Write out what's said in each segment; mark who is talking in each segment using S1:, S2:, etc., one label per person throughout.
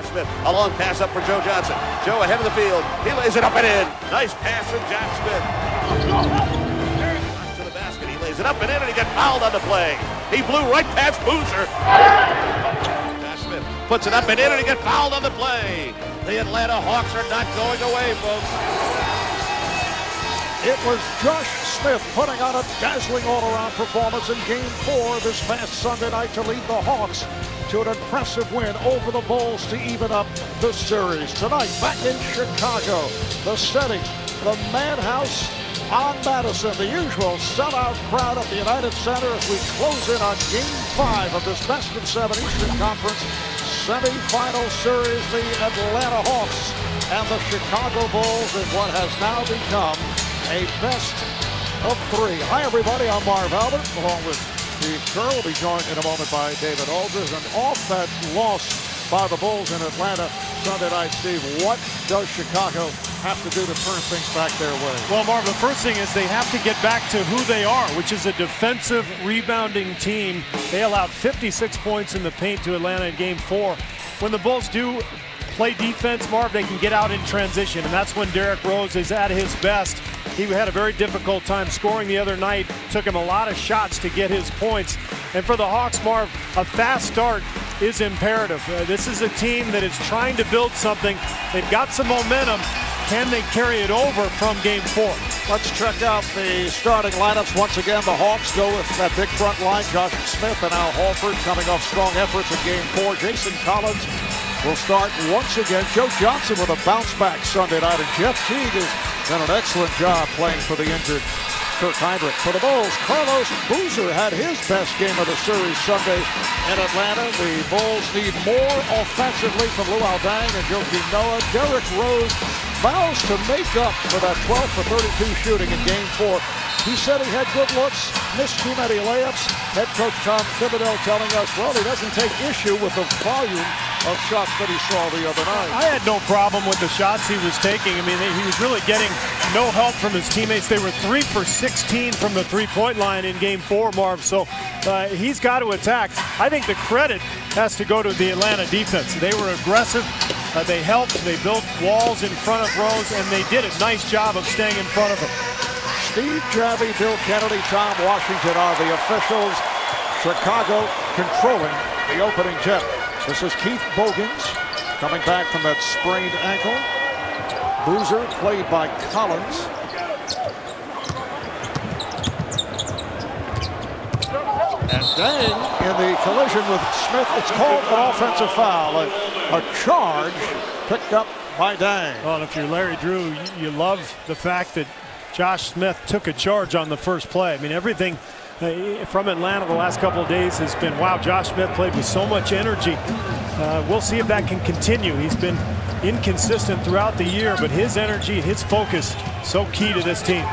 S1: Josh Smith. A long pass up for Joe Johnson. Joe ahead of the field. He lays it up and in. Nice pass from Josh Smith. To the basket. He lays it up and in, and he got fouled on the play. He blew right past Boozer. Josh Smith puts it up and in, and he got fouled on the play. The Atlanta Hawks are not going away, folks.
S2: It was Josh Smith putting on a dazzling all-around performance in Game 4 this past Sunday night to lead the Hawks to an impressive win over the Bulls to even up the series. Tonight, back in Chicago, the setting, the Madhouse on Madison, the usual sellout crowd at the United Center as we close in on Game 5 of this best-of-7 Eastern Conference semifinal series. The Atlanta Hawks and the Chicago Bulls in what has now become a best of 3. Hi, everybody. I'm Marv Albert, along with Steve Kerr. Will be joined in a moment by David Aldridge. And off that loss by the Bulls in Atlanta Sunday night, Steve, what does Chicago have to do to turn things back their way?
S3: Well, Marv, the first thing is they have to get back to who they are, which is a defensive rebounding team. They allowed 56 points in the paint to Atlanta in Game 4. When the Bulls do play defense, Marv, they can get out in transition, and that's when Derrick Rose is at his best. He had a very difficult time scoring the other night. Took him a lot of shots to get his points. And for the Hawks, Marv, a fast start is imperative. This is a team that is trying to build something. They've got some momentum. Can they carry it over from Game 4?
S2: Let's check out the starting lineups. Once again, the Hawks go with that big front line. Josh Smith and Al Horford coming off strong efforts in Game 4. Jason Collins will start once again. Joe Johnson with a bounce back Sunday night. And Jeff Teague has done an excellent job playing for the injured Kirk Heinrich. For the Bulls, Carlos Boozer had his best game of the series Sunday in Atlanta. The Bulls need more offensively from Luol Deng and Joakim Noah. Derrick Rose vows to make up for that 12 for 32 shooting in Game 4. He said he had good looks, missed too many layups. Head coach Tom Thibodeau telling us, well, he doesn't take issue with the volume of shots that he saw the other night.
S3: I had no problem with the shots he was taking. I mean, he was really getting no help from his teammates. They were 3 for 16 from the three-point line in Game 4, Marv. So he's got to attack. I think the credit has to go to the Atlanta defense. They were aggressive. They helped. They built walls in front of Rose, and they did a nice job of staying in front of him.
S2: Steve Javie, Bill Kennedy, Tom Washington are the officials. Chicago controlling the opening tip. This is Keith Bogans coming back from that sprained ankle. Boozer played by Collins. And Deng in the collision with Smith. It's called an offensive foul. A charge picked up by Deng.
S3: Well, and if you're Larry Drew, you love the fact that Josh Smith took a charge on the first play. I mean, everything from Atlanta the last couple of days has been, wow, Josh Smith played with so much energy. We'll see if that can continue. He's been inconsistent throughout the year, but his energy, his focus, so key to this team.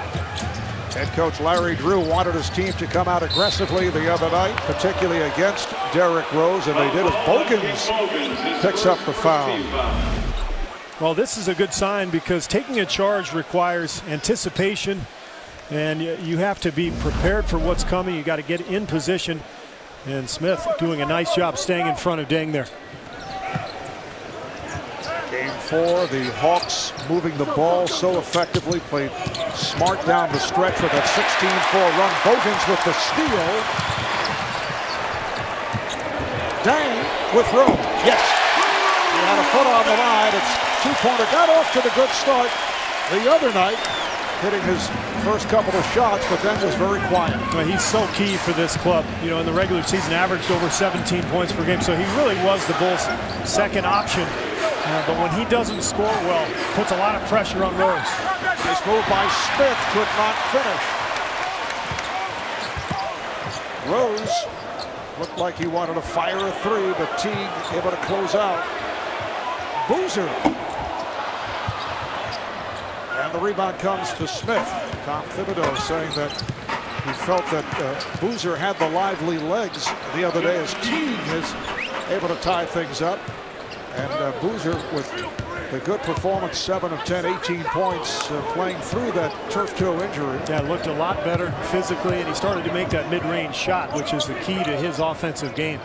S2: Head coach Larry Drew wanted his team to come out aggressively the other night, particularly against Derrick Rose, and they did as Bogans picks up the foul.
S3: Well, this is a good sign because taking a charge requires anticipation, and you have to be prepared for what's coming. You got to get in position, and Smith doing a nice job staying in front of Deng there.
S2: Game 4, the Hawks moving the ball so effectively, played smart down the stretch with that 16-4 run. Bogans with the steal. Deng with room. Yes. He had a foot on the line. It's two-pointer. Got off to the good start the other night, hitting his first couple of shots, but then was very quiet.
S3: Well, he's so key for this club. You know, in the regular season, averaged over 17 points per game, so he really was the Bulls' second option. But when he doesn't score well, puts a lot of pressure on Rose.
S2: Nice move by Smith, could not finish. Rose looked like he wanted to fire a three, but Teague able to close out. Boozer. And the rebound comes to Smith. Tom Thibodeau saying that he felt that Boozer had the lively legs the other day as Teague is able to tie things up. And Boozer with the good performance, 7 of 10, 18 points, playing through that turf toe injury.
S3: Yeah, looked a lot better physically, and he started to make that mid-range shot, which is the key to his offensive game.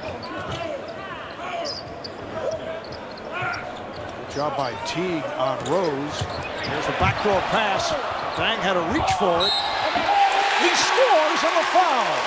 S2: Job by Teague on Rose. Here's the backdoor pass. Dang had to reach for it. He scores on the foul.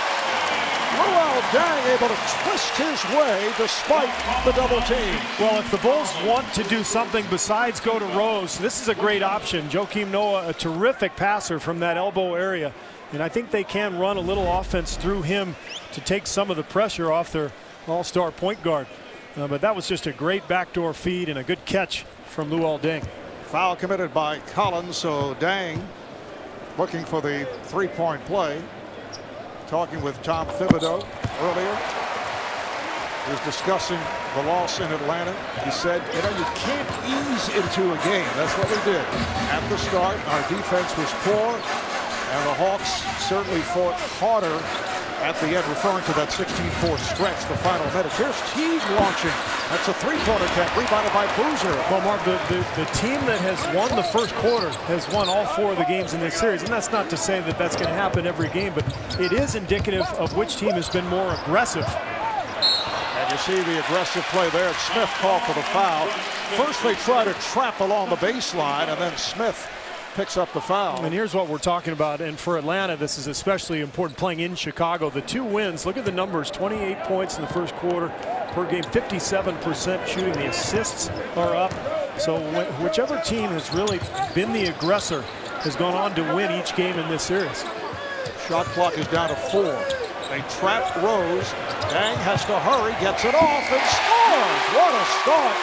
S2: Luol Deng able to twist his way despite the double team.
S3: Well, if the Bulls want to do something besides go to Rose, this is a great option. Joakim Noah, a terrific passer from that elbow area. And I think they can run a little offense through him to take some of the pressure off their all-star point guard. But that was just a great backdoor feed and a good catch from Luol Deng.
S2: Foul committed by Collins, so Deng looking for the three-point play. Talking with Tom Thibodeau earlier. He was discussing the loss in Atlanta. He said, you know, you can't ease into a game. That's what we did. At the start, our defense was poor, and the Hawks certainly fought harder at the end, referring to that 16-4 stretch, the final minutes. Here's Teague launching. That's a three-point attempt, rebounded by Boozer.
S3: Well, Mark, the team that has won the first quarter has won all 4 of the games in this series. And that's not to say that that's going to happen every game, but it is indicative of which team has been more aggressive.
S2: And you see the aggressive play there. Smith called for the foul. First they try to trap along the baseline, and then Smith picks up the foul.
S3: And here's what we're talking about. And for Atlanta, this is especially important playing in Chicago. The 2 wins, look at the numbers, 28 points in the first quarter per game, 57% shooting. The assists are up. So whichever team has really been the aggressor has gone on to win each game in this series.
S2: Shot clock is down to 4. They trap Rose. Deng has to hurry, gets it off, and scores. What a start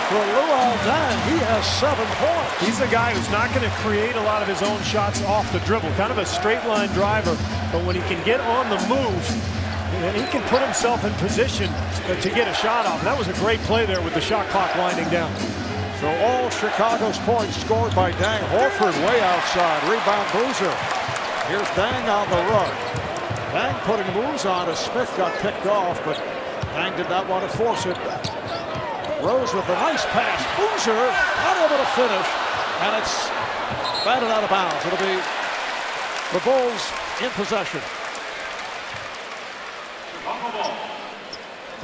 S2: for Luol Deng. He has 7 points.
S3: He's a guy who's not going to create a lot of his own shots off the dribble. Kind of a straight line driver. But when he can get on the move, and he can put himself in position to get a shot off. That was a great play there with the shot clock winding down.
S2: So all Chicago's points scored by Deng. Horford way outside. Rebound Boozer. Here's Deng on the run. Deng putting moves on as Smith got picked off, but Deng did not want to force it. Rose with a nice pass. Boozer not able to finish, and it's batted out of bounds. It'll be the Bulls in possession.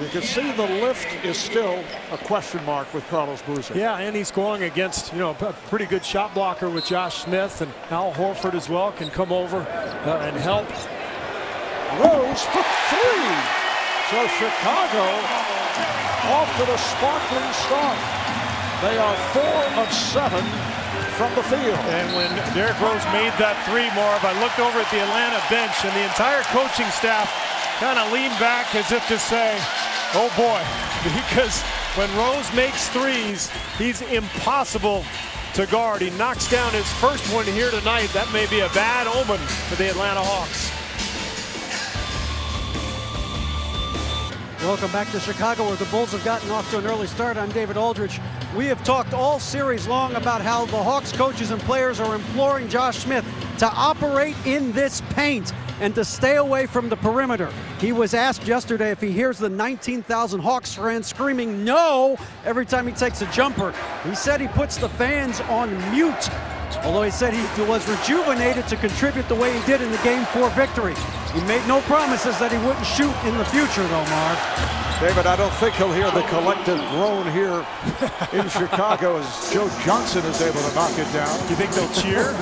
S2: You can see the lift is still a question mark with Carlos Boozer.
S3: Yeah, and he's going against, you know, a pretty good shot blocker with Josh Smith, and Al Horford as well can come over and help.
S2: Rose for 3. So Chicago off to the sparkling start. They are 4 of 7 from the field.
S3: And when Derrick Rose made that 3, Marv, I looked over at the Atlanta bench, and the entire coaching staff kind of leaned back as if to say, oh boy, because when Rose makes 3s, he's impossible to guard. He knocks down his first one here tonight. That may be a bad omen for the Atlanta Hawks.
S4: Welcome back to Chicago, where the Bulls have gotten off to an early start. I'm David Aldridge. We have talked all series long about how the Hawks coaches and players are imploring Josh Smith to operate in this paint and to stay away from the perimeter. He was asked yesterday if he hears the 19,000 Hawks fans screaming no every time he takes a jumper. He said he puts the fans on mute, although he said he was rejuvenated to contribute the way he did in the Game 4 victory. He made no promises that he wouldn't shoot in the future, though, Marv.
S2: David, I don't think he'll hear the collective groan here in Chicago as Joe Johnson is able to knock it down.
S3: You think they'll cheer?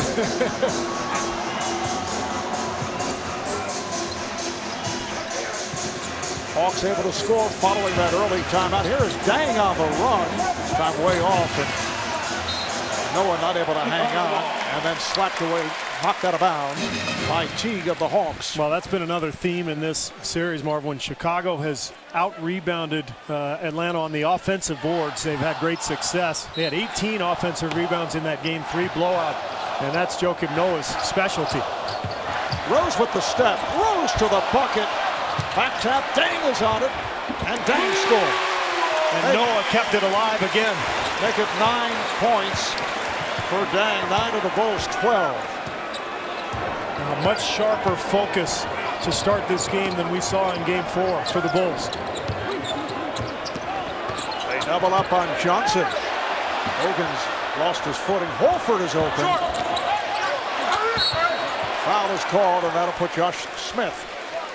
S2: Hawks able to score following that early timeout. Here is Deng on the run. This time way off, and Noah not able to hang on, and then slapped away, knocked out of bounds by Teague of the Hawks.
S3: Well, that's been another theme in this series, Marv. When Chicago has out-rebounded Atlanta on the offensive boards, they've had great success. They had 18 offensive rebounds in that Game 3 blowout, and that's Joakim Noah's specialty.
S2: Rose with the step. Rose to the bucket. Back tap. Deng is on it, and Deng scored.
S3: And Noah kept it alive again.
S2: Make it 9 points for Deng. 9 of the Bulls' 12.
S3: A much sharper focus to start this game than we saw in Game 4 for the Bulls.
S2: They double up on Johnson. Hogan's lost his footing. Horford is open. Foul is called, and that'll put Josh Smith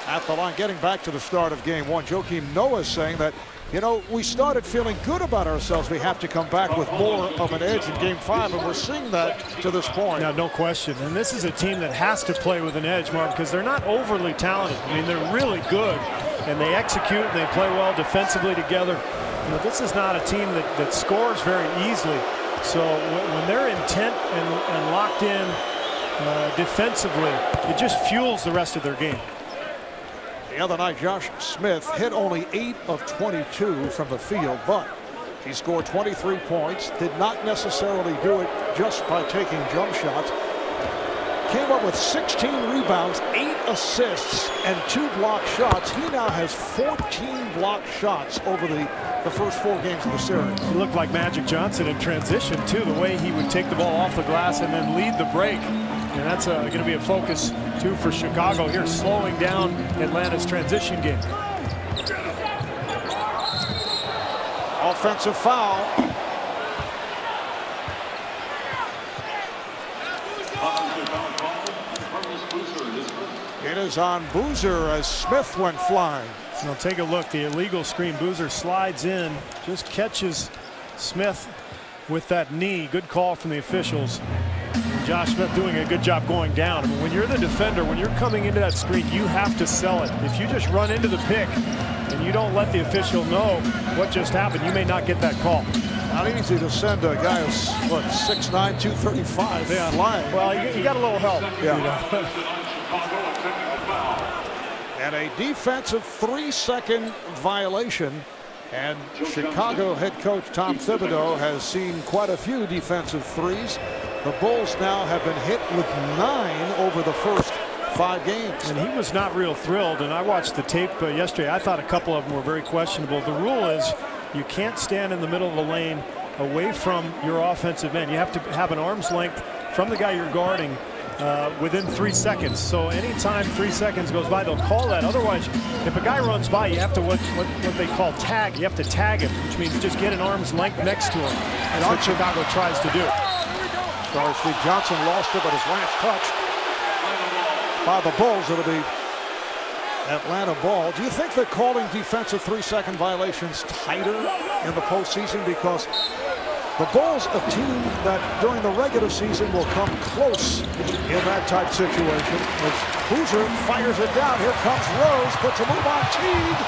S2: at the line. Getting back to the start of game one, Joakim Noah saying that, you know, we started feeling good about ourselves. We have to come back with more of an edge in game 5, and we're seeing that to this point.
S3: Yeah, no question. And this is a team that has to play with an edge, Marv, because they're not overly talented. I mean, they're really good, and they execute, and they play well defensively together. You know, this is not a team that scores very easily. So when they're intent and locked in defensively, it just fuels the rest of their game.
S2: The other night, Josh Smith hit only 8 of 22 from the field, but he scored 23 points, did not necessarily do it just by taking jump shots. Came up with 16 rebounds, 8 assists, and 2 block shots. He now has 14 block shots over the first 4 games of the series.
S3: He looked like Magic Johnson in transition, too, the way he would take the ball off the glass and then lead the break. And that's going to be a focus, too, for Chicago here, slowing down Atlanta's transition game.
S2: Offensive foul. It is on Boozer as Smith went flying.
S3: Now take a look. The illegal screen. Boozer slides in, just catches Smith with that knee. Good call from the officials. Josh Smith doing a good job going down. I mean, when you're the defender, when you're coming into that screen, you have to sell it. If you just run into the pick and you don't let the official know what just happened, you may not get that call.
S2: Not easy to send a guy who's, what, 6'9", 235 flying.
S3: Well, you got a little help.
S2: Yeah.
S3: You know?
S2: And a defensive 3-second violation. And Chicago head coach Tom Thibodeau has seen quite a few defensive threes. The Bulls now have been hit with 9 over the first 5 games.
S3: And he was not real thrilled. And I watched the tape yesterday. I thought a couple of them were very questionable. The rule is you can't stand in the middle of the lane away from your offensive end. You have to have an arm's length from the guy you're guarding within 3 seconds. So anytime 3 seconds goes by, they'll call that. Otherwise, if a guy runs by, you have to what they call tag. You have to tag him, which means just get an arm's length next to him. And that's what Chicago tries to do.
S2: Sorry, Steve Johnson lost it, but his last touch by the Bulls, it'll be Atlanta ball. Do you think they're calling defensive 3-second violations tighter in the postseason? Because the Bulls, a team that during the regular season will come close in that type situation. As Boozer fires it down, here comes Rose, puts a move on Teague,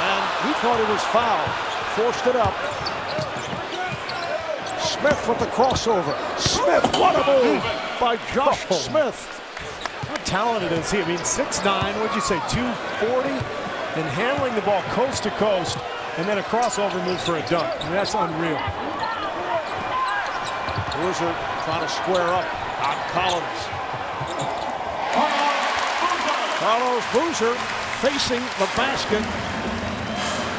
S2: and he thought it was foul, forced it up. Smith with the crossover. Smith, what a move by Josh Smith.
S3: How talented is he? I mean, 6'9", what'd you say, 240? And handling the ball coast to coast, and then a crossover move for a dunk. I mean, that's unreal.
S2: Boozer trying to square up on Collins. Carlos Boozer facing the basket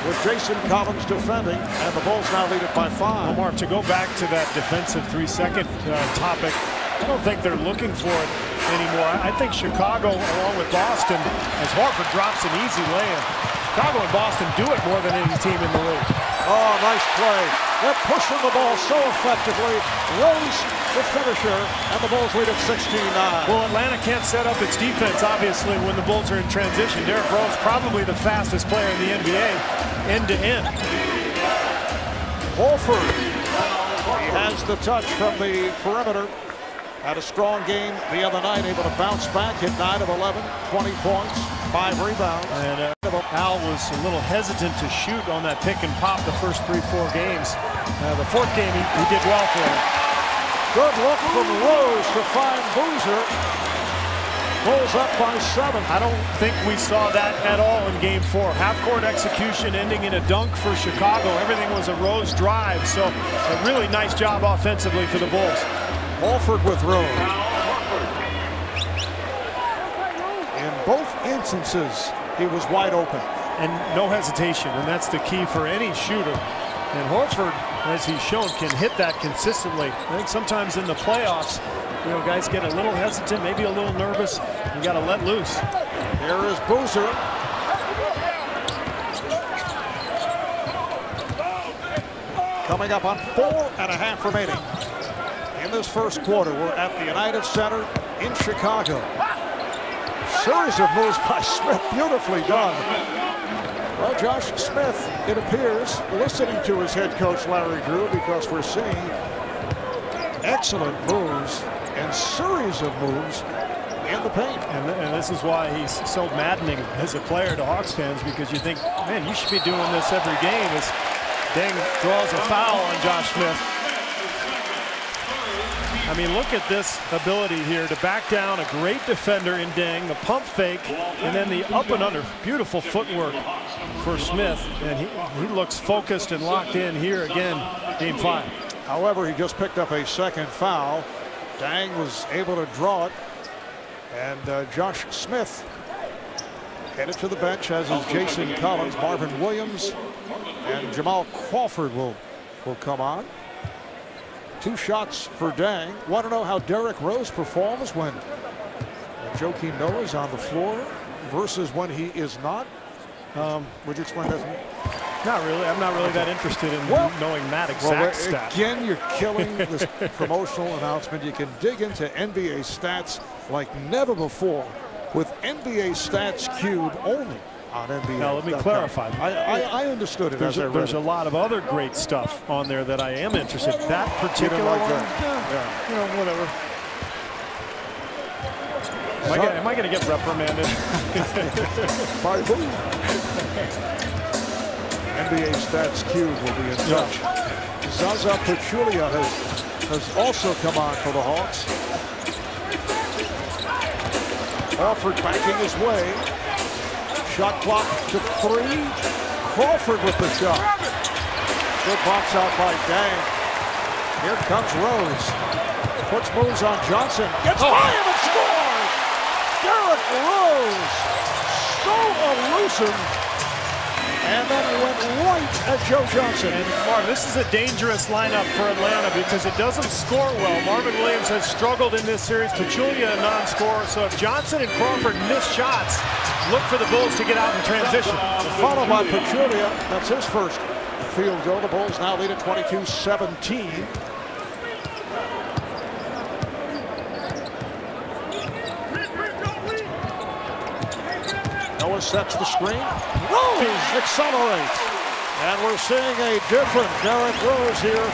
S2: with Jason Collins defending, and the Bulls now lead it by 5.
S3: Well, Mark, to go back to that defensive 3-second topic, I don't think they're looking for it anymore. I think Chicago, along with Boston, as Horford drops an easy lay-in, Chicago and Boston do it more than any team in the league.
S2: Oh, nice play. They're pushing the ball so effectively. Rose, the finisher, and the Bulls lead at 16-9.
S3: Well, Atlanta can't set up its defense, obviously, when the Bulls are in transition. Derrick Rose, probably the fastest player in the NBA, end-to-end.
S2: Horford, he has the touch from the perimeter. Had a strong game the other night, able to bounce back, hit 9 of 11, 20 points, 5 rebounds.
S3: And Al was a little hesitant to shoot on that pick and pop the first 3-4 games. The 4th game, he did well for him.
S2: Good look from Rose to find Boozer. Bulls up by 7.
S3: I don't think we saw that at all in game 4. Half-court execution ending in a dunk for Chicago. Everything was a Rose drive, so a really nice job offensively for the Bulls.
S2: Horford with Rose. In both instances, he was wide open.
S3: And no hesitation, and that's the key for any shooter. And Horford, as he's shown, can hit that consistently. I think sometimes in the playoffs, you know, guys get a little hesitant, maybe a little nervous. You got to let loose.
S2: Here is Boozer. Coming up on 4.5 remaining. In this first quarter, we're at the United Center in Chicago. series of moves by Smith, beautifully done. Well, Josh Smith, it appears, listening to his head coach, Larry Drew, because we're seeing excellent moves and series of moves in the paint.
S3: And this is why he's so maddening as a player to Hawks fans, because you think, man, you should be doing this every game as Deng draws a foul on Josh Smith. I mean, look at this ability here to back down a great defender in Deng, the pump fake, and then the up and under. Beautiful footwork for Smith, and he looks focused and locked in here again, game 5.
S2: However, he just picked up a second foul. Deng was able to draw it, and Josh Smith headed to the bench, as is Jason Collins. Marvin Williams and Jamal Crawford will come on. 2 shots for Deng. Want to know how Derrick Rose performs when Joakim Noah is on the floor versus when he is not? Would you explain that to me?
S3: Not really. I'm not really that interested in knowing that exact stat.
S2: Again, you're killing this promotional announcement. You can dig into NBA stats like never before with NBA Stats Cube only on NBA.
S3: Now, let me clarify.
S2: I understood it as I read it.
S3: There's a lot of other great stuff on there that I am interested in. That particular
S2: like
S3: one,
S2: that.
S3: you know, whatever. Am I going to get reprimanded?
S2: By who? NBA Stats Cube will be in touch. Zaza Pachulia has also come on for the Hawks. Crawford backing his way. Shot clock to 3. Crawford with the shot. Good box out by Deng. Here comes Rose. Puts moves on Johnson. Gets by him and scores! Derrick Rose. So elusive. And then he went right at Joe Johnson.
S3: And Marv, this is a dangerous lineup for Atlanta because it doesn't score well. Marvin Williams has struggled in this series. Pachulia a non-scorer. So if Johnson and Crawford miss shots, look for the Bulls to get out in transition.
S2: Followed by Pachulia. That's his first field goal. The Bulls now lead at 22-17. Noah sets the screen. Rose accelerates. And we're seeing a different Derrick Rose here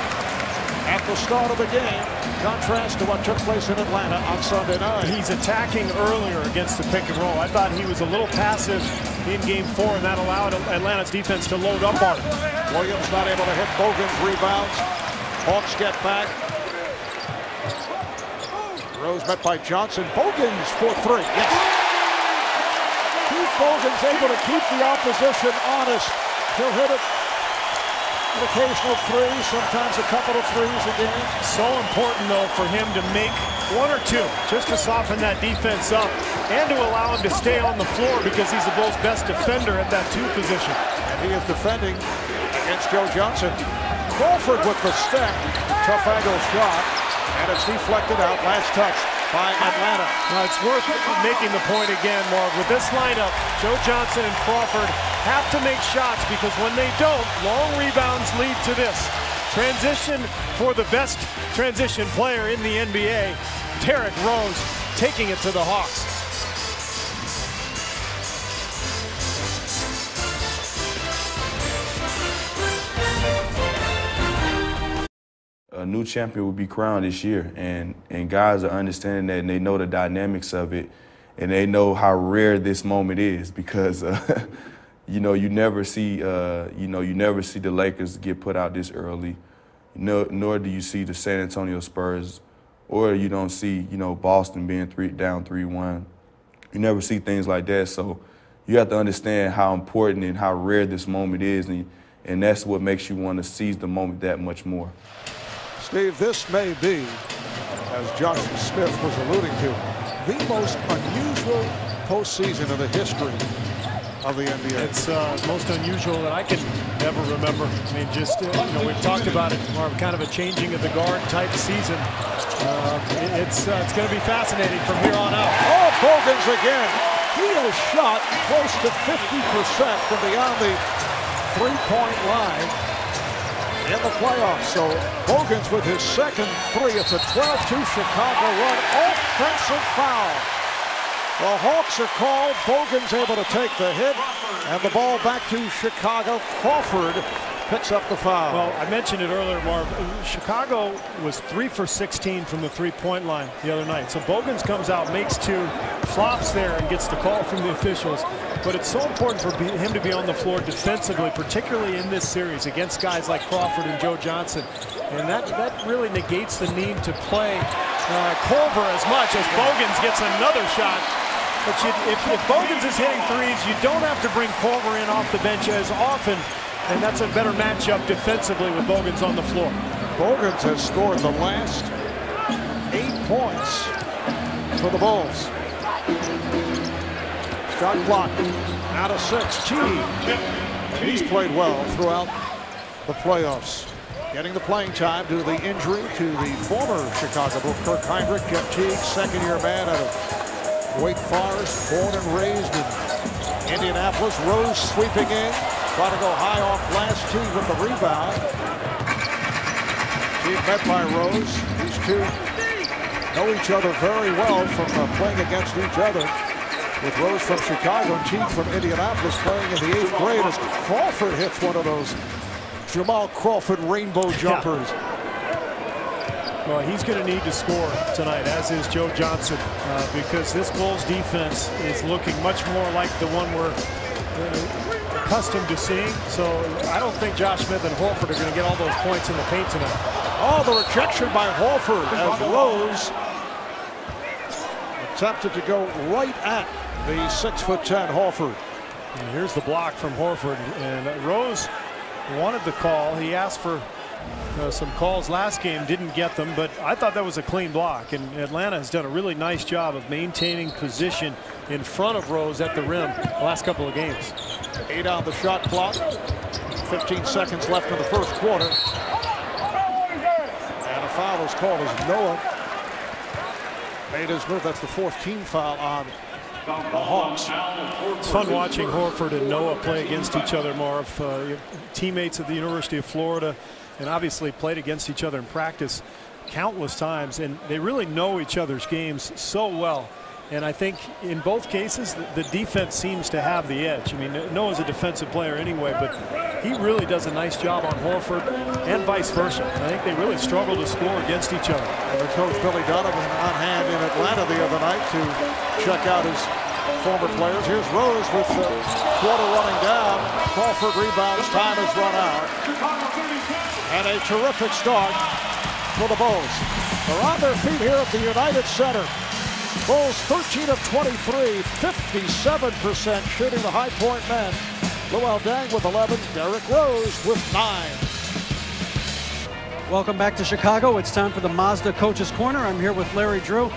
S2: at the start of the game. Contrast to what took place in Atlanta on Sunday night.
S3: He's attacking earlier against the pick and roll. I thought he was a little passive in game 4, and that allowed Atlanta's defense to load up on him.
S2: Williams not able to hit Bogan's rebounds. Hawks get back. Rose met by Johnson. Bogan's for 3. Yes. Keith Bogan's able to keep the opposition honest. He'll hit it. An occasional 3, sometimes a couple of 3s a game.
S3: So important, though, for him to make 1 or 2 just to soften that defense up and to allow him to stay on the floor because he's the Bulls' best defender at that 2 position.
S2: And he is defending against Joe Johnson. Crawford with the step. Tough angle shot. And it's deflected out. Last touch by Atlanta.
S3: Now, it's worth making the point again, Marv. With this lineup, Joe Johnson and Crawford have to make shots because when they don't, long rebounds lead to this. Transition for the best transition player in the NBA, Derrick Rose, taking it to the Hawks.
S5: A new champion will be crowned this year, and guys are understanding that, and they know the dynamics of it, and they know how rare this moment is because you never see the Lakers get put out this early, nor do you see the San Antonio Spurs, or you don't see Boston being down 3-1. You never see things like that, so you have to understand how important and how rare this moment is, and that's what makes you want to seize the moment that much more.
S2: Steve, this may be, as Josh Smith was alluding to, the most unusual postseason in the history of the NBA.
S3: It's most unusual that I can ever remember. I mean, just, we've talked about it, Marv, kind of a changing of the guard type season. It's going to be fascinating from here on out.
S2: Oh, Bogans again. He has shot close to 50% from beyond the three-point line in the playoffs. So Bogans with his second 3. It's a 12-2 Chicago run. Offensive foul The Hawks are called. Bogan's able to take the hit. And the ball back to Chicago. Crawford picks up the foul.
S3: Well, I mentioned it earlier, Marv. Chicago was 3 for 16 from the three-point line the other night. So Bogans comes out, makes 2, flops there, and gets the call from the officials. But it's so important for him to be on the floor defensively, particularly in this series against guys like Crawford and Joe Johnson. And that really negates the need to play Culver as much as Bogans gets another shot. But if Bogans is hitting threes, you don't have to bring Culver in off the bench as often. And that's a better matchup defensively with Bogans on the floor.
S2: Bogans has scored the last 8 points for the Bulls. Shot blocked. Out of 6. T. He's played well throughout the playoffs. Getting the playing time due to the injury to the former Chicago Bull, Kirk Heinrich. Jeff Teague, second-year man out of Wake Forest, born and raised in Indianapolis. Rose sweeping in. Try to go high off glass. Teague with the rebound. Teague met by Rose. These two know each other very well from playing against each other. With Rose from Chicago and Teague from Indianapolis playing in the 8th grade as Crawford hits one of those Jamal Crawford rainbow jumpers.
S3: Yeah. Well, he's going to need to score tonight, as is Joe Johnson, because this Bulls defense is looking much more like the one we're accustomed to seeing. So I don't think Josh Smith and Horford are going to get all those points in the paint tonight.
S2: Oh, the rejection by Horford as Rose attempted to go right at the 6'10" Horford.
S3: And here's the block from Horford, and Rose wanted the call. He asked for some calls last game, didn't get them, but I thought that was a clean block, and Atlanta has done a really nice job of maintaining position in front of Rose at the rim the last couple of games.
S2: 8 on the shot clock. 15 seconds left in the first quarter. And a foul is called as Noah made his move. That's the 4th team foul on the Hawks.
S3: It's fun watching Horford and Noah play against each other, Marv. Teammates at the University of Florida, and obviously played against each other in practice countless times, and they really know each other's games so well. And I think in both cases, the defense seems to have the edge. I mean, Noah's a defensive player anyway, but he really does a nice job on Horford and vice versa. I think they really struggle to score against each other.
S2: And the coach Billy Donovan on hand in Atlanta the other night to check out his former players. Here's Rose with the quarter running down. Crawford rebounds. Time has run out. And a terrific start for the Bulls. They're on their feet here at the United Center. Bulls 13 of 23, 57% shooting the high point men. Luol Deng with 11, Derrick Rose with 9.
S4: Welcome back to Chicago. It's time for the Mazda Coach's Corner. I'm here with Larry Drew.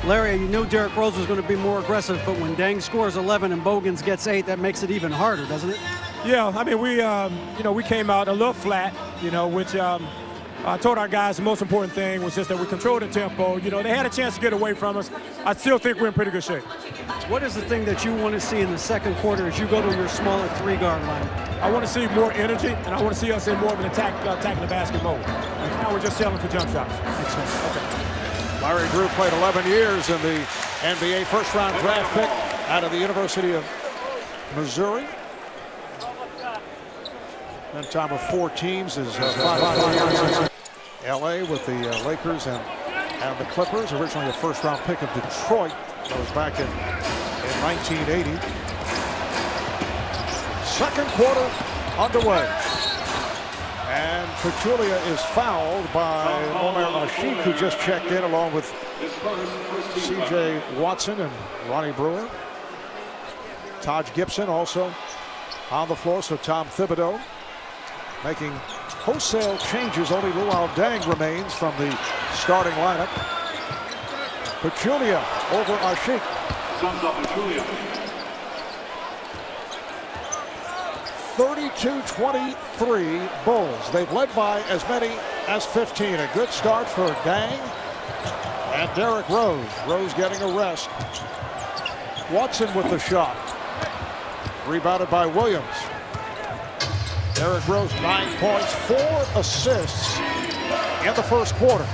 S4: Larry, you knew Derrick Rose was going to be more aggressive, but when Deng scores 11 and Bogans gets 8, that makes it even harder, doesn't it?
S6: Yeah, I mean, we came out a little flat, which I told our guys the most important thing was just that we controlled the tempo. They had a chance to get away from us. I still think we're in pretty good shape.
S4: What is the thing that you want to see in the second quarter as you go to your smaller 3-guard line?
S6: I want to see more energy, and I want to see us in more of an attacking the basket mode. Now we're just selling for jump shots.
S2: Okay. Larry Drew played 11 years in the NBA, first-round draft pick out of the University of Missouri. And time of 4 teams is 5 years. LA with the Lakers and the Clippers. Originally a first-round pick of Detroit. That was back in 1980. Second quarter underway. And Pachulia is fouled by Omer Asik, who just checked in along with C.J. Watson and Ronnie Brewer. Taj Gibson also on the floor, so Tom Thibodeau making wholesale changes. Only Luol Deng remains from the starting lineup. Pachulia over Asik. 32-23 Bulls. They've led by as many as 15. A good start for Deng and Derrick Rose. Rose getting a rest. Watson with the shot. Rebounded by Williams. Derrick Rose 9 points, 4 assists in the first quarter.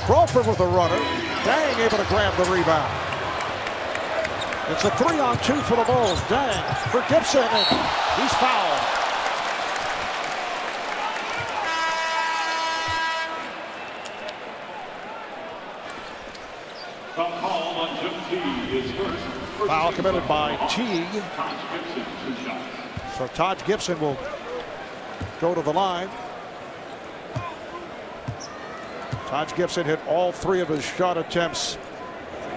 S2: Crawford with a runner. Dang able to grab the rebound. It's a 3-on-2 for the Bulls. Dang for Gibson, and he's fouled. Foul committed by Teague. So Taj Gibson will go to the line. Taj Gibson hit all 3 of his shot attempts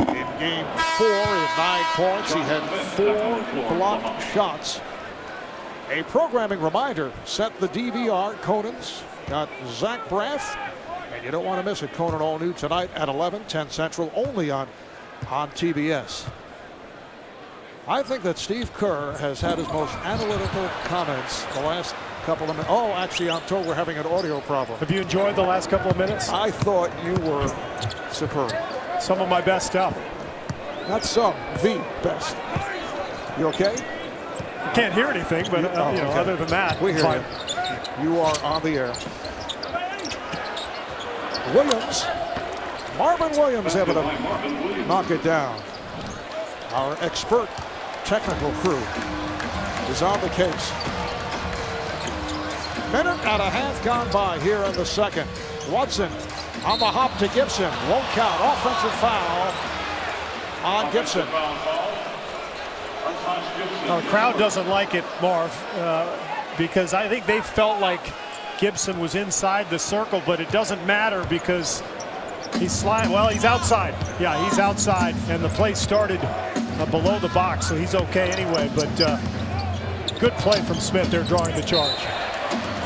S2: in game 4 in 9 points. He had 4 blocked shots. A programming reminder, set the DVR. Conan's got Zach Braff, and you don't want to miss it. Conan all new tonight at 11, 10 Central, only on TBS. I think that Steve Kerr has had his most analytical comments the last couple of minutes. Oh, actually, I'm told we're having an audio problem.
S3: Have you enjoyed the last couple of minutes?
S2: I thought you were superb.
S3: Some of my best stuff.
S2: Not some, the best. You okay?
S3: I can't hear anything, but you know,
S2: okay.
S3: other than that,
S2: we hear
S3: fine.
S2: You are on the air. Williams, Marvin Williams able to knock it down. Our expert technical crew is on the case. Minute and a half gone by here in the second. Watson on the hop to Gibson. Won't count. Offensive foul on Gibson.
S3: Now, the crowd doesn't like it, Marv, because I think they felt like Gibson was inside the circle, but it doesn't matter because he's sliding. Well, he's outside. Yeah, he's outside, and the play started below the box, so he's okay anyway. But good play from Smith. They're drawing the charge.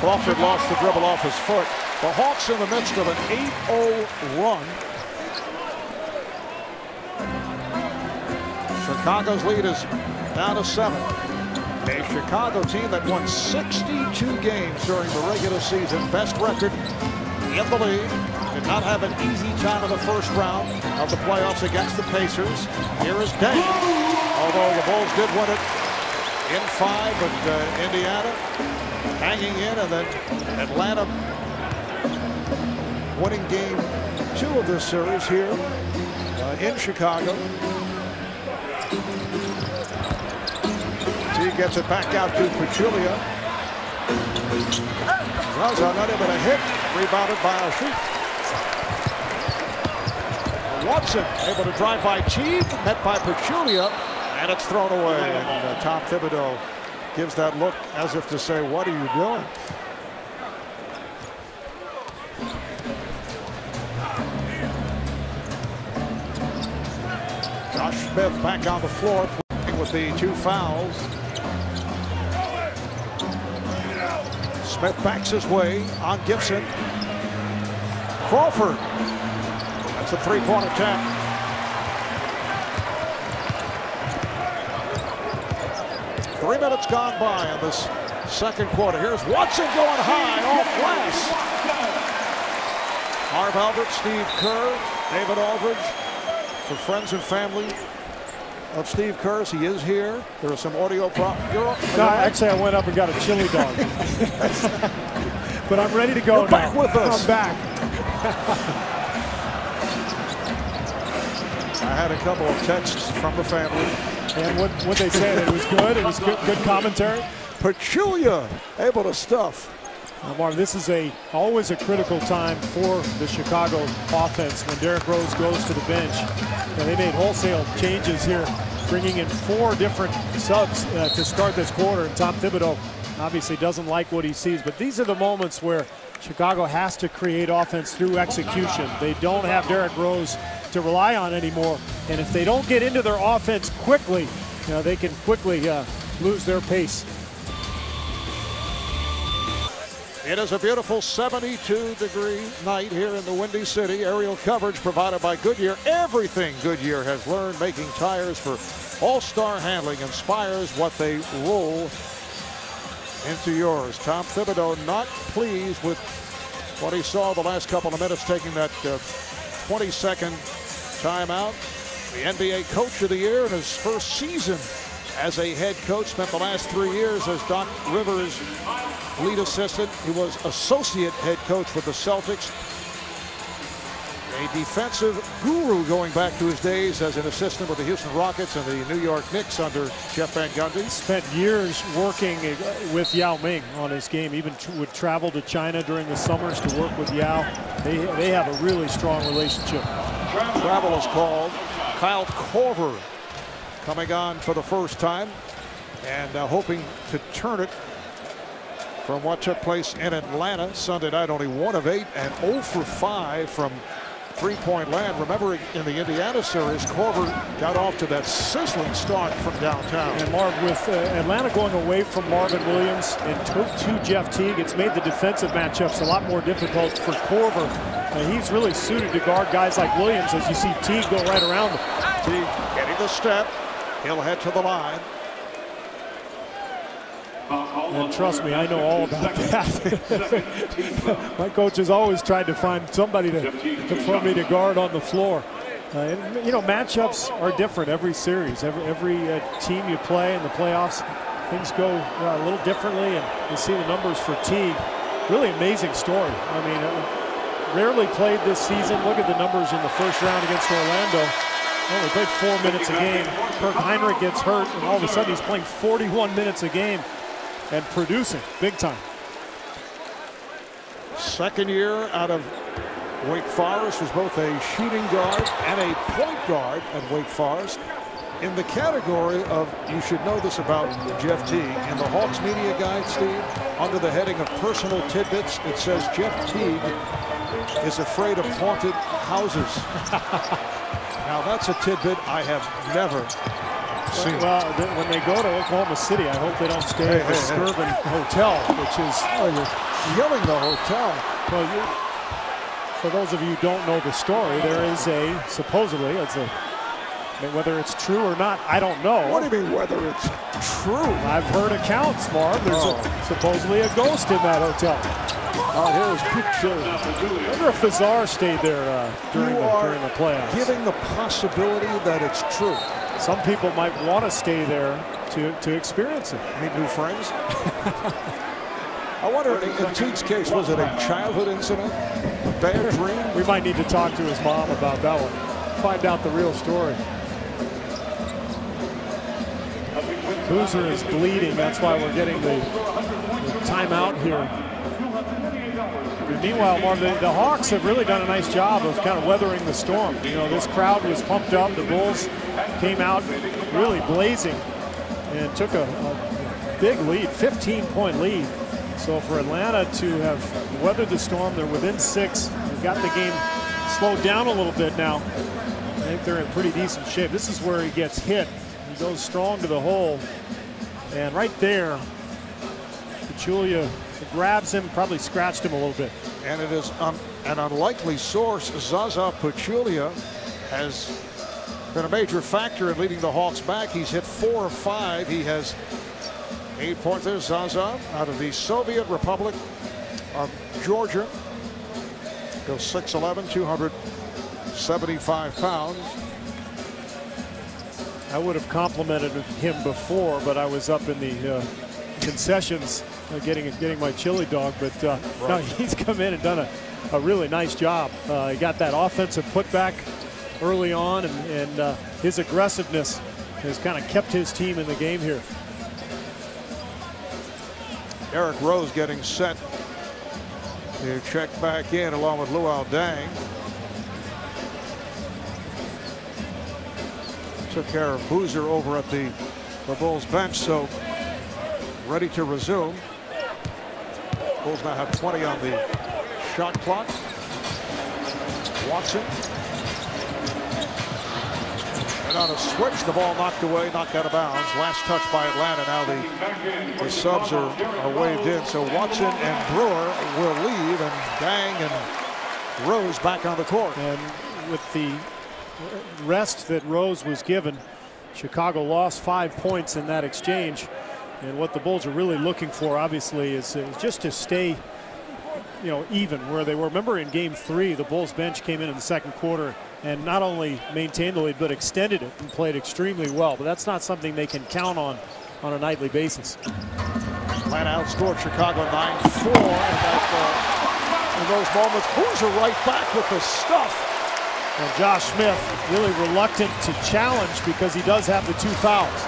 S2: Crawford lost the dribble off his foot. The Hawks in the midst of an 8-0 run. Chicago's lead is down to 7. A Chicago team that won 62 games during the regular season. Best record in the league. Did not have an easy time in the first round of the playoffs against the Pacers. Here is Dame. Although the Bulls did win it in 5, but Indiana hanging in, and then Atlanta winning game 2 of this series here in Chicago. He gets it back out to Pachulia. Raza not able to hit. Rebounded by Ashik. Watson able to drive by Teague. Met by Pachulia. And it's thrown away. And Tom Thibodeau gives that look as if to say, what are you doing? Josh Smith back on the floor with the 2 fouls. Smith backs his way on Gibson. Crawford. That's a 3-point attempt. Three minutes gone by in this second quarter. Here's Watson going high off glass. Harv Albert, Steve Kerr, David Aldridge. For friends and family of Steve Kerr, he is here. There are some audio problems.
S3: No, actually, I went up and got a chili dog. But I'm ready to go.
S2: You're back with us.
S3: I'm back.
S2: I had a couple of texts from the family.
S3: And what they said, it was good. It was good commentary.
S2: Pachulia able to stuff.
S3: Marv, this is always a critical time for the Chicago offense when Derrick Rose goes to the bench. And they made wholesale changes here, bringing in 4 different subs to start this quarter. And Tom Thibodeau obviously doesn't like what he sees. But these are the moments where Chicago has to create offense through execution. They don't have Derrick Rose to rely on anymore. And if they don't get into their offense quickly, they can quickly lose their pace.
S2: It is a beautiful 72-degree night here in the Windy City. Aerial coverage provided by Goodyear. Everything Goodyear has learned making tires for all-star handling inspires what they roll into yours. Tom Thibodeau not pleased with what he saw the last couple of minutes, taking that 20-second timeout. The NBA Coach of the Year in his first season as a head coach. Spent the last 3 years as Doc Rivers' lead assistant. He was associate head coach with the Celtics. A defensive guru going back to his days as an assistant with the Houston Rockets and the New York Knicks under Jeff Van Gundy.
S3: Spent years working with Yao Ming on his game. Even would travel to China during the summers to work with Yao. They have a really strong relationship.
S2: Travel is called. Kyle Korver coming on for the first time and hoping to turn it from what took place in Atlanta Sunday night. Only 1 of 8 and 0 for 5 from three-point land. Remember, in the Indiana series, Korver got off to that sizzling start from downtown.
S3: And Marv, with Atlanta going away from Marvin Williams and to Jeff Teague, it's made the defensive matchups a lot more difficult for Korver. He's really suited to guard guys like Williams, as you see Teague go right around him.
S2: Teague getting the step. He'll head to the line.
S3: And trust me, I know all about that. My coach has always tried to find somebody for me to guard on the floor. You know, matchups are different every series. Every team you play in the playoffs, things go a little differently, and you see the numbers for Teague. Really amazing story. I mean, rarely played this season. Look at the numbers in the first round against Orlando. Only played 4 minutes a game. Kirk Heinrich gets hurt, and all of a sudden he's playing 41 minutes a game and producing big time.
S2: Second year out of Wake Forest, was both a shooting guard and a point guard at Wake Forest. In the category of, you should know this about Jeff Teague, in the Hawks media guide, Steve, under the heading of personal tidbits, it says Jeff Teague is afraid of haunted houses. Now that's a tidbit I have never seen.
S3: Well, when they go to Oklahoma City, I hope they don't stay at the Skirvin Hotel, which is...
S2: Oh, you're yelling the hotel.
S3: Well, for those of you who don't know the story, there is supposedly, whether it's true or not, I don't know.
S2: What do you mean, whether it's true?
S3: I've heard accounts, Marv. There's supposedly a ghost in that hotel.
S2: Here's pictures.
S3: I wonder if the Czar stayed there during the playoffs.
S2: Giving the possibility that it's true.
S3: Some people might want to stay there to experience it.
S2: Meet new friends. I wonder, in Teague's case, was it a childhood incident? A bad dream?
S3: We might need to talk to his mom about that one. Find out the real story. Boozer is bleeding. That's why we're getting the timeout here. And meanwhile, Marv, the Hawks have really done a nice job of kind of weathering the storm. You know, this crowd was pumped up. The Bulls came out really blazing and took a big lead, 15-point lead. So for Atlanta to have weathered the storm, they're within 6. They've got the game slowed down a little bit now. I think they're in pretty decent shape. This is where he gets hit. He goes strong to the hole. And right there, Pachulia grabs him, probably scratched him a little bit.
S2: And it is an unlikely source. Zaza Pachulia has been a major factor in leading the Hawks back. He's hit 4 of 5. He has 8 points. There's Zaza out of the Soviet Republic of Georgia. Goes 6'11", 275 pounds.
S3: I would have complimented him before, but I was up in the concessions getting my chili dog. But no, he's come in and done a really nice job. He got that offensive putback early on, and his aggressiveness has kind of kept his team in the game here.
S2: Eric Rose getting set to check back in along with Luol Deng. Took care of Boozer over at the Bulls bench, so ready to resume. Bulls now have 20 on the shot clock. Watson. And on a switch, the ball knocked away, knocked out of bounds. Last touch by Atlanta. Now the subs are waved in. So Watson and Brewer will leave, and Deng and Rose back on the court.
S3: And with the rest that Rose was given, Chicago lost 5 points in that exchange. And what the Bulls are really looking for, obviously, is just to stay, even where they were. Remember, in Game 3, the Bulls bench came in the second quarter and not only maintained the lead, but extended it and played extremely well. But that's not something they can count on a nightly basis.
S2: Atlanta outscored Chicago 9-4, and in those moments, Boozer right back with the stuff.
S3: And Josh Smith really reluctant to challenge because he does have the 2 fouls.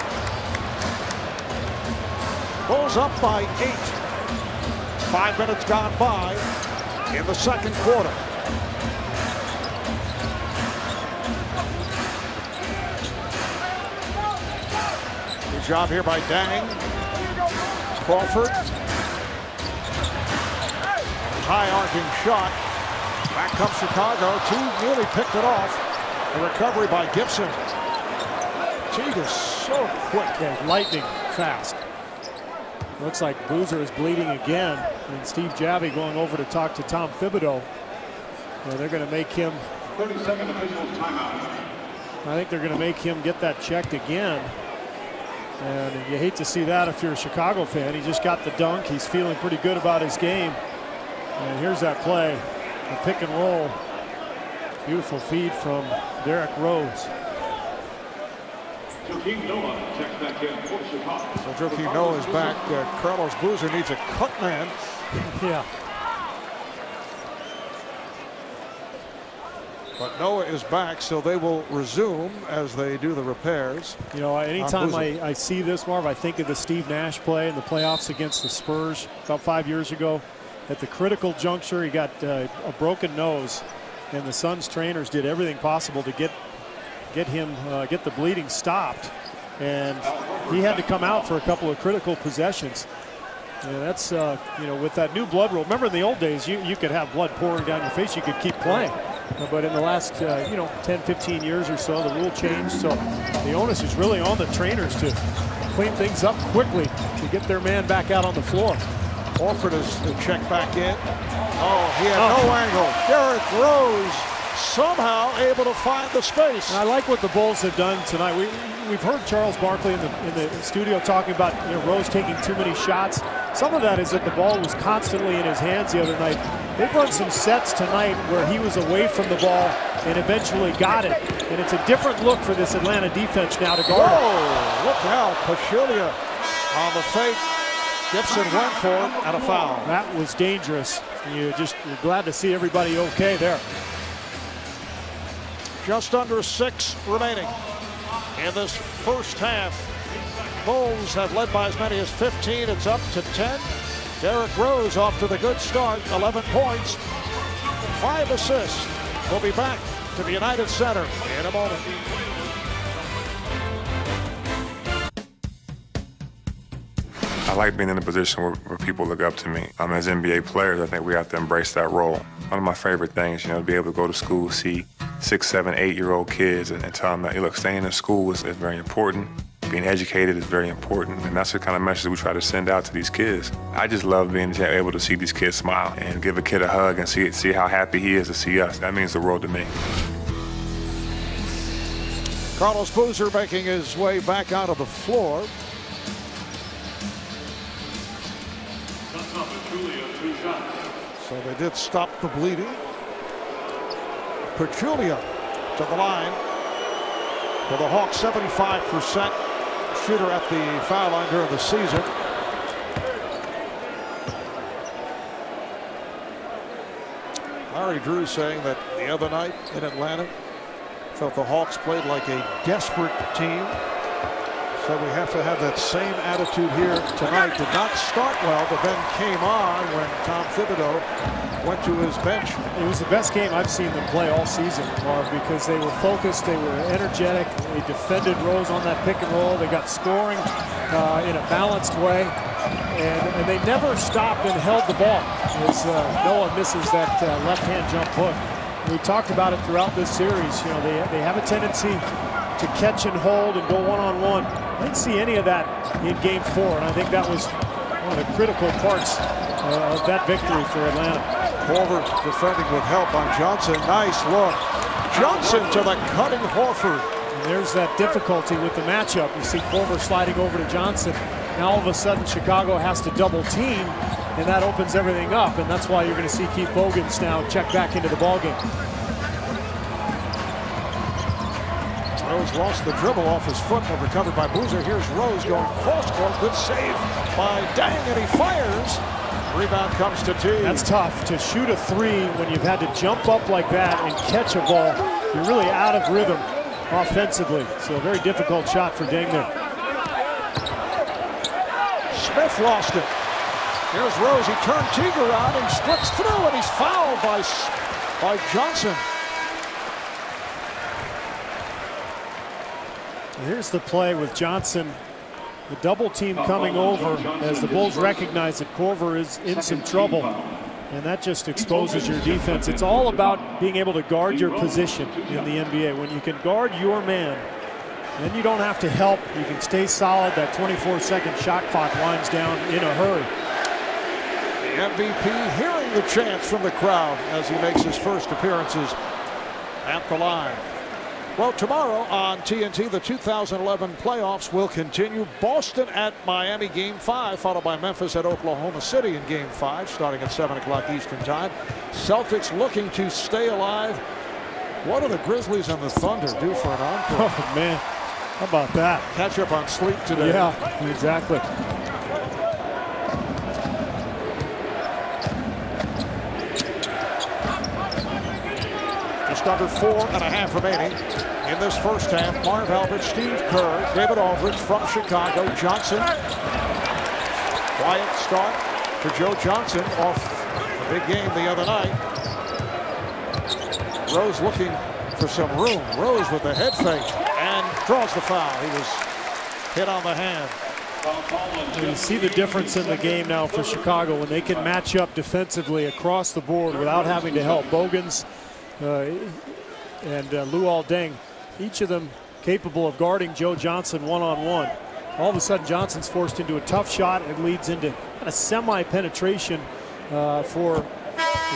S2: Bulls up by 8. 5 minutes gone by in the second quarter. Good job here by Dang. Crawford. High arcing shot. Back comes Chicago. Teague nearly picked it off. A recovery by Gibson. Teague is so quick.
S3: Yeah, lightning fast. Looks like Boozer is bleeding again, and Steve Javie going over to talk to Tom Thibodeau. They're going to make him.
S7: 30-second official timeout.
S3: I think they're going to make him get that checked again. And you hate to see that if you're a Chicago fan. He just got the dunk. He's feeling pretty good about his game. And here's that play, the pick and roll. Beautiful feed from Derrick Rose.
S7: Joakim Noah checks back in for Chicago.
S2: So Joakim Noah is back. Carlos Boozer needs a cut man.
S3: Yeah.
S2: But Noah is back, so they will resume as they do the repairs.
S3: You know, anytime I see this, Marv, I think of the Steve Nash play in the playoffs against the Spurs about 5 years ago. At the critical juncture, he got a broken nose, and the Suns trainers did everything possible to get the bleeding stopped, and he had to come out for a couple of critical possessions. And that's you know, with that new blood rule. Remember in the old days, you could have blood pouring down your face, you could keep playing. But in the last you know, 10-15 years or so, the rule changed. So the onus is really on the trainers to clean things up quickly to get their man back out on the floor.
S2: Horford is checked back in. Oh, he had no angle. Derrick Rose somehow able to find the space.
S3: And I like what the Bulls have done tonight. We've heard Charles Barkley in the studio talking about, you know, Rose taking too many shots. Some of that is that the ball was constantly in his hands the other night. They've run some sets tonight where he was away from the ball and eventually got it. And it's a different look for this Atlanta defense now to guard it.
S2: Oh, look out. Pachulia on the fake. Gibson went for it and a foul.
S3: That was dangerous. You're glad to see everybody okay there.
S2: Just under 6 remaining in this first half. Bulls have led by as many as 15. It's up to 10. Derrick Rose off to the good start. 11 points, 5 assists. We'll be back to the United Center in a moment.
S8: I like being in a position where people look up to me. As NBA players, I think we have to embrace that role. One of my favorite things, you know, to be able to go to school, see 6, 7, 8-year-old kids and tell them that, hey, look, staying in school is very important. Being educated is very important, and that's the kind of message we try to send out to these kids. I just love being able to see these kids smile and give a kid a hug and see how happy he is to see us. That means the world to me.
S2: Carlos Boozer making his way back out of the floor. So they did stop the bleeding. Pachulia to the line for the Hawks, 75% shooter at the foul line during the season. Larry Drew saying that the other night in Atlanta felt the Hawks played like a desperate team. So we have to have that same attitude here tonight. Did not start well, but then came on when Tom Thibodeau went to his bench.
S3: It was the best game I've seen them play all season, Marv, because they were focused, they were energetic, they defended Rose on that pick and roll, they got scoring in a balanced way, and they never stopped and held the ball as Noah misses that left-hand jump hook. We talked about it throughout this series. You know, they have a tendency to catch and hold and go one-on-one. I didn't see any of that in Game 4, and I think that was one of the critical parts of that victory for Atlanta.
S2: Horford defending with help on Johnson. Nice look. Johnson to the cutting Horford.
S3: And there's that difficulty with the matchup. You see Horford sliding over to Johnson. Now all of a sudden Chicago has to double team, and that opens everything up, and that's why you're going to see Keith Bogans now check back into the ballgame.
S2: Rose lost the dribble off his foot, but recovered by Boozer. Here's Rose going cross-court. Good save by Dang, and he fires. Rebound comes to Teague.
S3: That's tough to shoot a three when you've had to jump up like that and catch a ball. you're really out of rhythm offensively. So a very difficult shot for Deng there.
S2: Smith lost it. Here's Rose. He turned Teague around and splits through, and he's fouled by Johnson.
S3: Here's the play with Johnson. The double team coming over as the Bulls recognize that Korver is in some trouble. And that just exposes your defense. It's all about being able to guard your position in the NBA. When you can guard your man, then you don't have to help. You can stay solid. That 24-second shot clock winds down in a hurry.
S2: The MVP hearing the chants from the crowd as he makes his first appearances at the line. Well, tomorrow on TNT, the 2011 playoffs will continue. Boston at Miami, Game 5, followed by Memphis at Oklahoma City in Game 5, starting at 7 o'clock Eastern Time. Celtics looking to stay alive. What do the Grizzlies and the Thunder do for an encore?
S3: Oh, man. How about that?
S2: Catch up on sleep today.
S3: Yeah, exactly.
S2: Just under 4.5 remaining in this first half. Marv Albert, Steve Kerr, David Aldridge from Chicago. Johnson. Quiet start for Joe Johnson off a big game the other night. Rose looking for some room. Rose with the head fake and draws the foul. He was hit on the hand.
S3: You see the difference in the game now for Chicago when they can match up defensively across the board without having to help. Bogans and Luol Deng, each of them capable of guarding Joe Johnson one-on-one. All of a sudden Johnson's forced into a tough shot. It leads into kind of semi-penetration for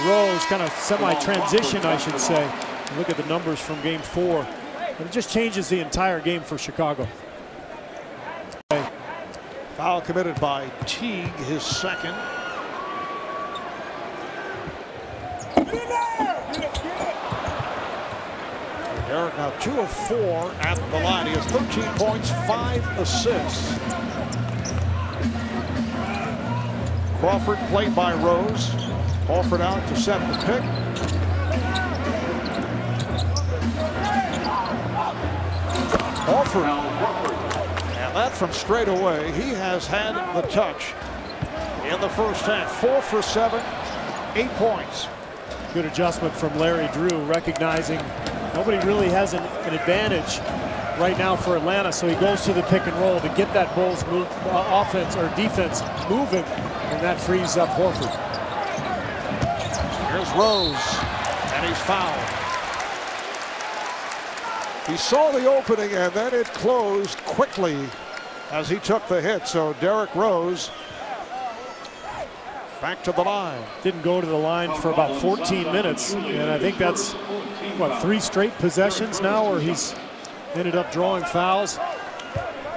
S3: Rose, kind of semi-transition, I should say. Look at the numbers from Game 4. And it just changes the entire game for Chicago.
S2: Foul committed by Teague, his second. Derek now 2 of 4 at the line. He has 13 points, 5 assists. Crawford played by Rose. Offered out to set the pick. Offered. And that from straight away. He has had the touch in the first half. 4 for 7, 8 points.
S3: Good adjustment from Larry Drew, recognizing nobody really has an advantage right now for Atlanta, so he goes to the pick and roll to get that Bulls offense or defense moving, and that frees up Horford.
S2: Here's Rose, and he's fouled. He saw the opening, and then it closed quickly as he took the hit. So Derrick Rose back to the line.
S3: Didn't go to the line for about 14 minutes, and I think that's, what, 3 straight possessions now where he's ended up drawing fouls.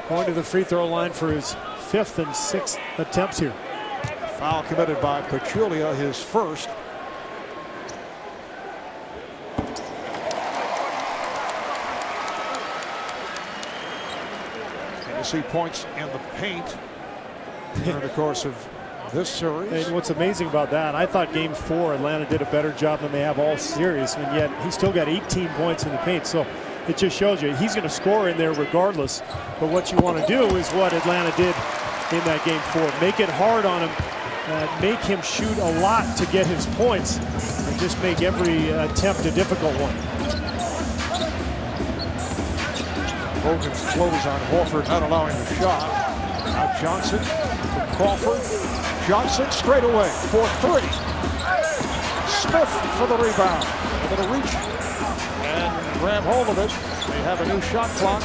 S3: Going to the free throw line for his 5th and 6th attempts here.
S2: Foul committed by Pachulia, his first. And you see points in the paint during the course of this series.
S3: And what's amazing about that, I thought Game 4 Atlanta did a better job than they have all series, and yet he still got 18 points in the paint. So it just shows you he's going to score in there regardless. But what you want to do is what Atlanta did in that Game 4. Make it hard on him, make him shoot a lot to get his points, and just make every attempt a difficult one.
S2: Hogan's close on Horford, not allowing the shot. Now Johnson to Crawford. Johnson straight away for 3. Smith for the rebound. They're going to reach and grab hold of it. They have a new shot clock.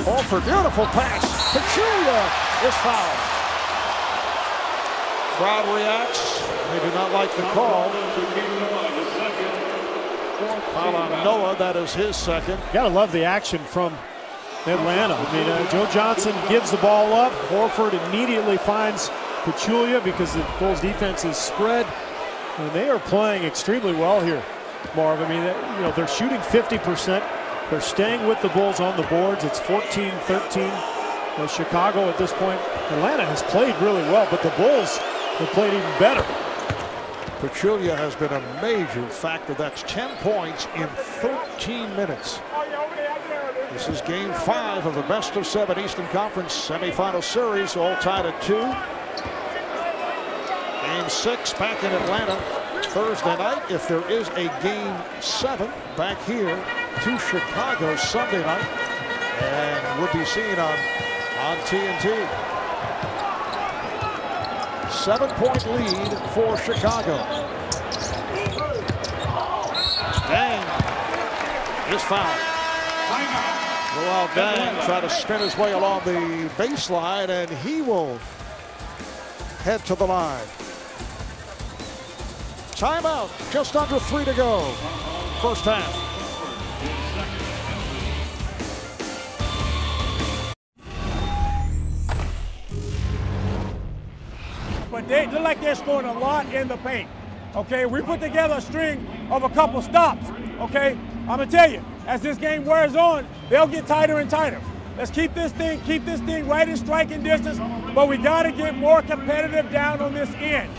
S2: Horford, beautiful pass. Pachulia is fouled. Crowd reacts. They do not like the call. Foul on Noah, that is his second.
S3: Gotta love the action from Atlanta. I mean, Joe Johnson gives the ball up. Horford immediately finds Pachulia because the Bulls defense is spread, and they are playing extremely well here, Marv. I mean, you know, they're shooting 50%. They're staying with the Bulls on the boards. It's 14-13. Chicago at this point. Atlanta has played really well, but the Bulls have played even better.
S2: Pachulia has been a major factor. That's 10 points in 13 minutes. This is game 5 of the best of 7 Eastern Conference semifinal series, all tied at 2. Game 6 back in Atlanta Thursday night. If there is a game 7 back here to Chicago Sunday night, and we'll be seen on TNT. 7-point lead for Chicago. Dang is fouled. Luol Deng try to spin his way along the baseline, and he will head to the line. Timeout, just under 3 to go. First half.
S6: But they look like they're scoring a lot in the paint. Okay, we put together a string of a couple stops. Okay, I'm gonna tell you, as this game wears on, they'll get tighter and tighter. Let's keep this thing right in striking distance, but we gotta get more competitive down on this end.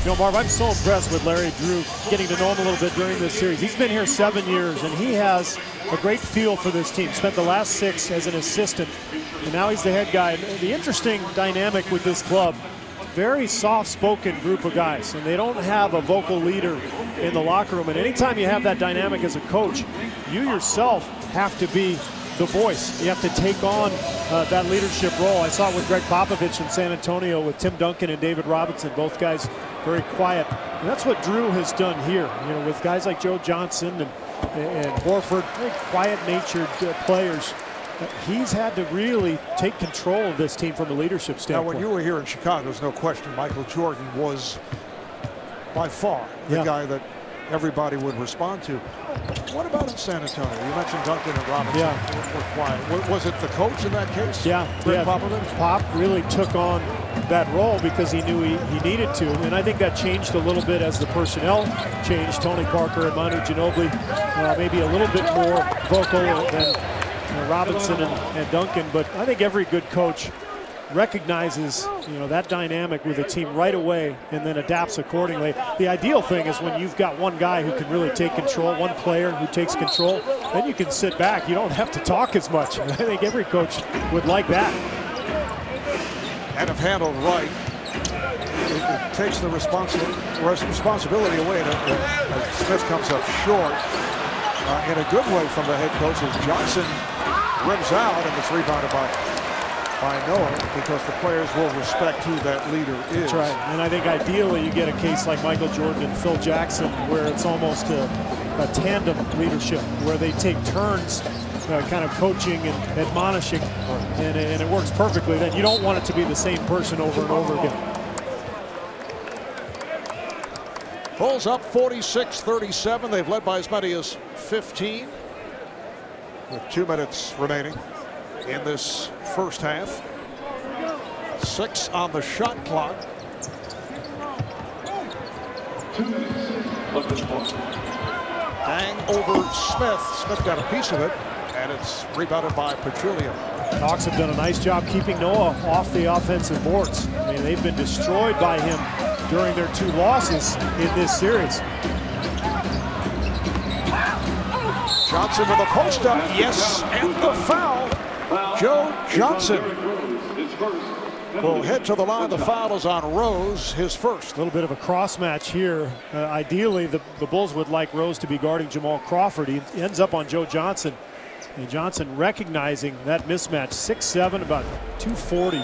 S3: You know, Marv, I'm so impressed with Larry Drew, getting to know him a little bit during this series. He's been here 7 years, and he has a great feel for this team. Spent the last 6 as an assistant, and now he's the head guy. And the interesting dynamic with this club, very soft-spoken group of guys, and they don't have a vocal leader in the locker room. And anytime you have that dynamic as a coach, you yourself have to be the voice. You have to take on that leadership role. I saw it with Greg Popovich in San Antonio with Tim Duncan and David Robinson, both guys very quiet. And that's what Drew has done here, you know, with guys like Joe Johnson and Horford, very quiet-natured players. He's had to really take control of this team from a leadership standpoint.
S2: Now, when you were here in Chicago, there's no question Michael Jordan was by far the guy that everybody would respond to. What about in San Antonio? You mentioned Duncan and Robinson. Were quiet. Was it the coach in that case? Greg Popovich?
S3: Pop really took on that role because he knew he needed to, and I think that changed a little bit as the personnel changed. Tony Parker and Manu Ginobili maybe a little bit more vocal than Robinson and Duncan, but I think every good coach recognizes, you know, that dynamic with a team right away and then adapts accordingly. The ideal thing is when you've got one guy who can really take control, one player who takes control, then you can sit back. You don't have to talk as much. I think every coach would like that.
S2: And if handled right, it takes the responsibility away. And Smith comes up short in a good way from the head coach as Johnson rims out, and it's rebounded by Noah because the players will respect who that leader is.
S3: That's right. And I think ideally you get a case like Michael Jordan and Phil Jackson where it's almost a tandem leadership where they take turns kind of coaching and admonishing, and it works perfectly. Then you don't want it to be the same person over and over again.
S2: Bulls up 46-37. They've led by as many as 15 with 2 minutes remaining in this first half. 6 on the shot clock. Deng over Smith. Smith got a piece of it, and it's rebounded by Pachulia.
S3: Hawks have done a nice job keeping Noah off the offensive boards. I mean, they've been destroyed by him during their 2 losses in this series.
S2: Johnson with a post up, yes, and the foul. Joe Johnson will head to the line. The foul is on Rose, his first.
S3: A little bit of a cross match here. Ideally, the Bulls would like Rose to be guarding Jamal Crawford. He ends up on Joe Johnson. And Johnson recognizing that mismatch. 6'7", about 240.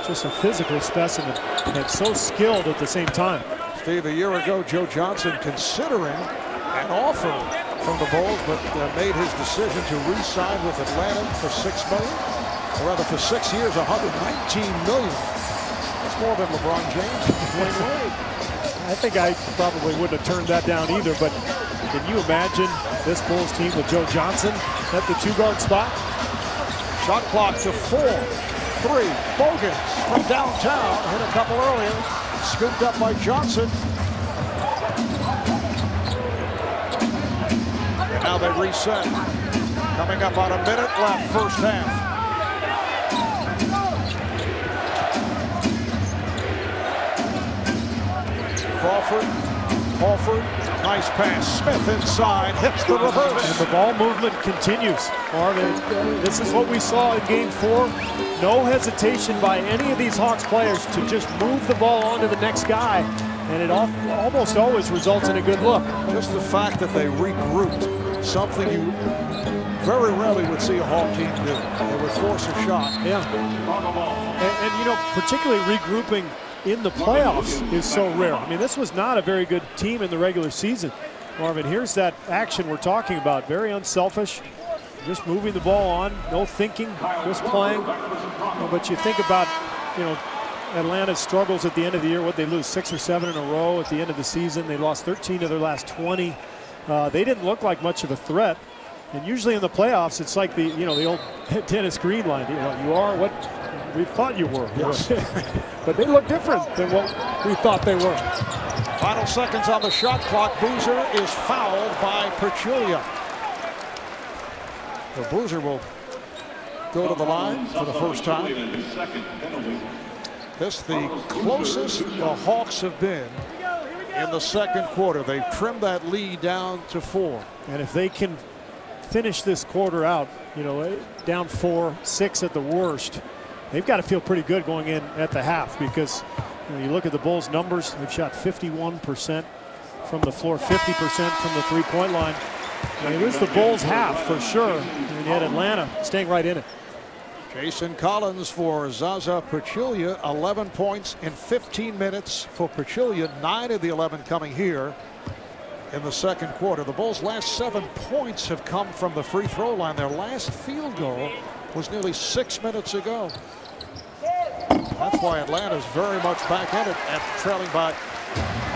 S3: Just a physical specimen and so skilled at the same time.
S2: Steve, a year ago, Joe Johnson considering an offer from the Bulls, but made his decision to re-sign with Atlanta for $6 million, or rather for 6 years, $119 million. That's more than LeBron James and Dwayne Wade.
S3: I think I probably wouldn't have turned that down either, but can you imagine this Bulls team with Joe Johnson at the 2-guard spot?
S2: Shot clock to 4. 3. Bogans from downtown, hit a couple earlier, scooped up by Johnson. And now they reset. Coming up on a minute left, first half. Horford, nice pass. Smith inside, hits the reverse.
S3: And the ball movement continues. Marvin, this is what we saw in Game 4. No hesitation by any of these Hawks players to just move the ball on to the next guy. And it almost always results in a good look.
S2: Just the fact that they regrouped, something you very rarely would see a Hawk team do. They would force a shot.
S3: Yeah. And you know, particularly regrouping in the playoffs is so rare. I mean, this was not a very good team in the regular season. Marvin, here's that action we're talking about. Very unselfish, just moving the ball on, no thinking, just playing. But you think about, you know, Atlanta's struggles at the end of the year. What they lose 6 or 7 in a row at the end of the season. They lost 13 of their last 20. They didn't look like much of a threat. And usually in the playoffs, it's like the old Dennis Green line. You know, you are what we thought you were.
S2: Yes.
S3: But they look different than what we thought they were.
S2: Final seconds on the shot clock. Boozer is fouled by Pachulia. The Boozer will go to the line for the first time. This the closest the Hawks have been in the second quarter. They've trimmed that lead down to 4.
S3: And if they can finish this quarter out, you know, down 4, 6 at the worst, they've got to feel pretty good going in at the half, because you look at the Bulls' numbers. They've shot 51% from the floor, 50% from the three-point line. And it is the Bulls' half for sure, and yet Atlanta staying right in it.
S2: Jason Collins for Zaza Pachulia, 11 points in 15 minutes for Pachulia, 9 of the 11 coming here in the second quarter. The Bulls' last 7 points have come from the free throw line. Their last field goal was nearly 6 minutes ago. That's why Atlanta's very much back in it after trailing by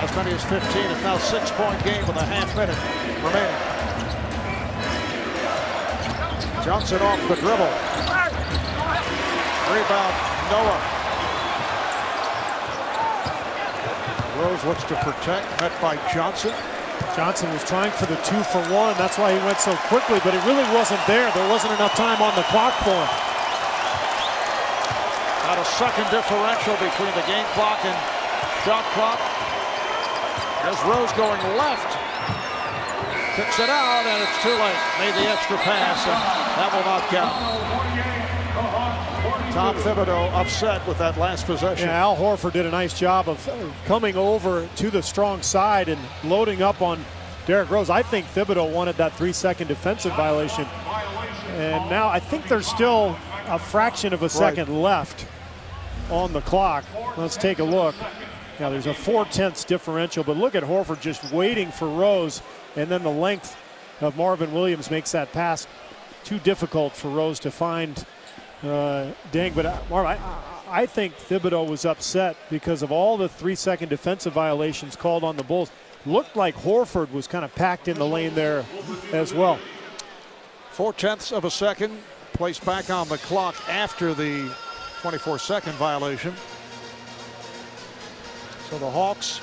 S2: as many as 15. It's now a 6-point game with a half minute remaining. Johnson off the dribble. Rebound, Noah. Rose looks to protect, met by Johnson.
S3: Johnson was trying for the 2-for-1. That's why he went so quickly, but it really wasn't there. There wasn't enough time on the clock for him.
S2: About a second differential between the game clock and shot clock. There's Rose going left. Kicks it out, and it's too late. Made the extra pass, and that will not count. Tom Thibodeau upset with that last possession.
S3: Yeah, Al Horford did a nice job of coming over to the strong side and loading up on Derrick Rose. I think Thibodeau wanted that 3-second defensive violation. And now I think there's still a fraction of a second left on the clock. Let's take a look. Now there's a 4/10 differential, but look at Horford just waiting for Rose, and then the length of Marvin Williams makes that pass too difficult for Rose to find Deng. But Marv, I think Thibodeau was upset because of all the 3-second defensive violations called on the Bulls. Looked like Horford was kind of packed in the lane there as well.
S2: 4/10 of a second placed back on the clock after the 24-second violation. So the Hawks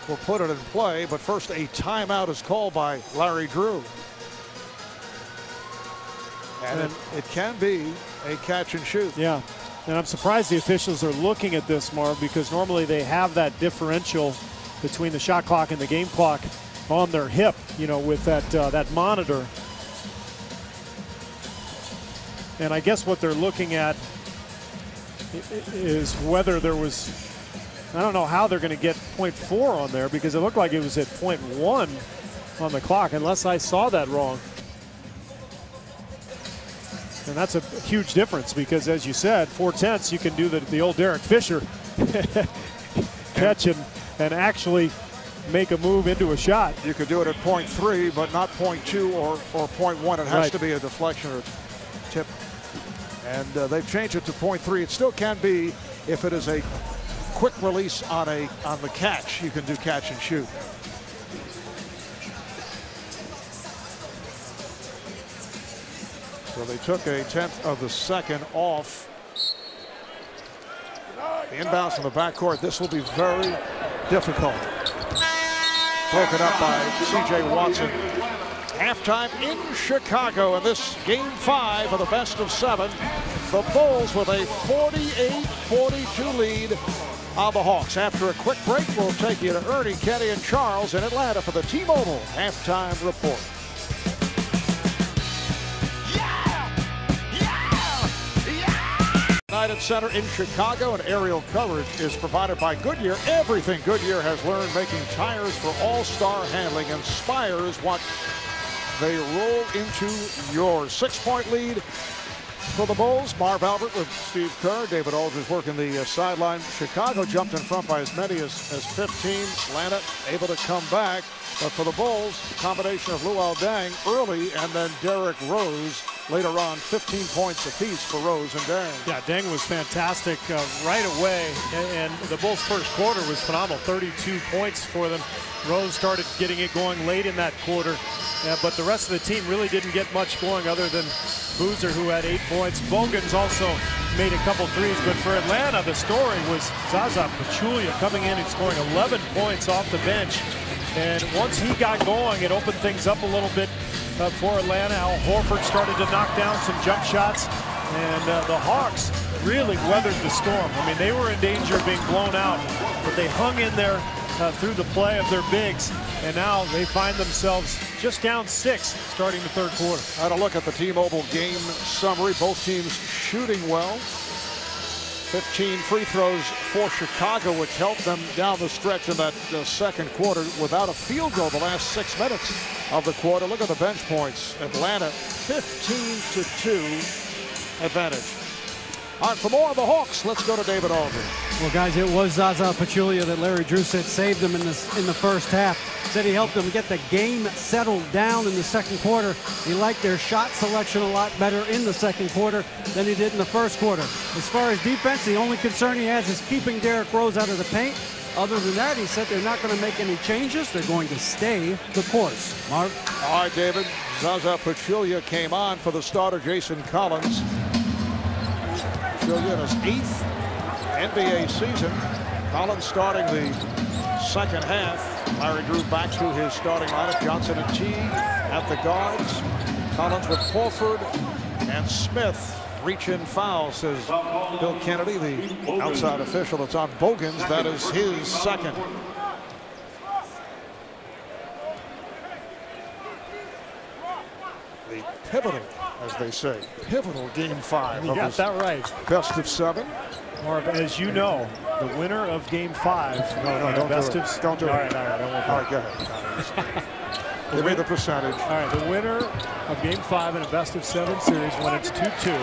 S2: will put it in play, but first a timeout is called by Larry Drew. And it can be a catch and shoot.
S3: Yeah, and I'm surprised the officials are looking at this, Marv, because normally they have that differential between the shot clock and the game clock on their hip, you know, with that monitor. And I guess what they're looking at is whether there was, I don't know how they're going to get 0.4 on there, because it looked like it was at 0.1 on the clock, unless I saw that wrong. And that's a huge difference, because as you said, 4/10, you can do the old Derek Fisher catch and actually make a move into a shot.
S2: You could do it at 0.3, but not 0.2 or 0.1. It has to be a deflection or tip. And they've changed it to 0.3. It still can be if it is a quick release on the catch. You can do catch and shoot. So they took a 1/10 of the second off. The inbounds from the backcourt. This will be very difficult. Broken up by C.J. Watson. Halftime in Chicago in this Game 5 of the best of 7. The Bulls with a 48-42 lead on the Hawks. After a quick break, we'll take you to Ernie, Kenny, and Charles in Atlanta for the T-Mobile halftime report. United Center in Chicago, and aerial coverage is provided by Goodyear. Everything Goodyear has learned making tires for all-star handling inspires what they roll into yours. 6-point lead for the Bulls. Marv Albert with Steve Kerr. David Aldridge working the sideline. Chicago jumped in front by as many as 15. Atlanta able to come back. But for the Bulls, combination of Luol Deng early and then Derrick Rose later on. 15 points apiece for Rose and Deng.
S3: Yeah, Deng was fantastic right away. And the Bulls' first quarter was phenomenal. 32 points for them. Rose started getting it going late in that quarter. But the rest of the team really didn't get much going other than Boozer, who had 8 points. Bogans also made a couple threes. But for Atlanta, the story was Zaza Pachulia coming in and scoring 11 points off the bench. And once he got going, it opened things up a little bit for Atlanta. Al Horford started to knock down some jump shots. And the Hawks really weathered the storm. I mean, they were in danger of being blown out, but they hung in there through the play of their bigs. And now they find themselves just down 6 starting the third quarter.
S2: Had a look at the T-Mobile game summary. Both teams shooting well. 15 free throws for Chicago, which helped them down the stretch in that second quarter without a field goal the last 6 minutes of the quarter. Look at the bench points. Atlanta 15-2 advantage. All right, for more of the Hawks, let's go to David Aldridge.
S4: Well, guys, it was Zaza Pachulia that Larry Drew said saved them in the first half. Said he helped them get the game settled down in the second quarter. He liked their shot selection a lot better in the second quarter than he did in the first quarter. As far as defense, the only concern he has is keeping Derrick Rose out of the paint. Other than that, he said they're not going to make any changes. They're going to stay the course. Mark?
S2: All right, David. Zaza Pachulia came on for the starter, Jason Collins. Pachulia in his 8th NBA season. Collins starting the second half. Larry Drew back to his starting lineup. Johnson and Teague at the guards. Collins with Horford and Smith. Reach-in foul, says Bill Kennedy, the outside official that's on Bogans. That is his second. The pivotal, as they say, pivotal Game 5.
S3: You got that right.
S2: Best of 7.
S3: Marv, as you know, the winner of Game 5.
S2: No, don't
S3: best
S2: do it. Don't do it.
S3: All right, don't worry.
S2: All right, go ahead. Give me the percentage.
S3: All right, the winner of Game 5 in a best of 7 series when it's 2-2.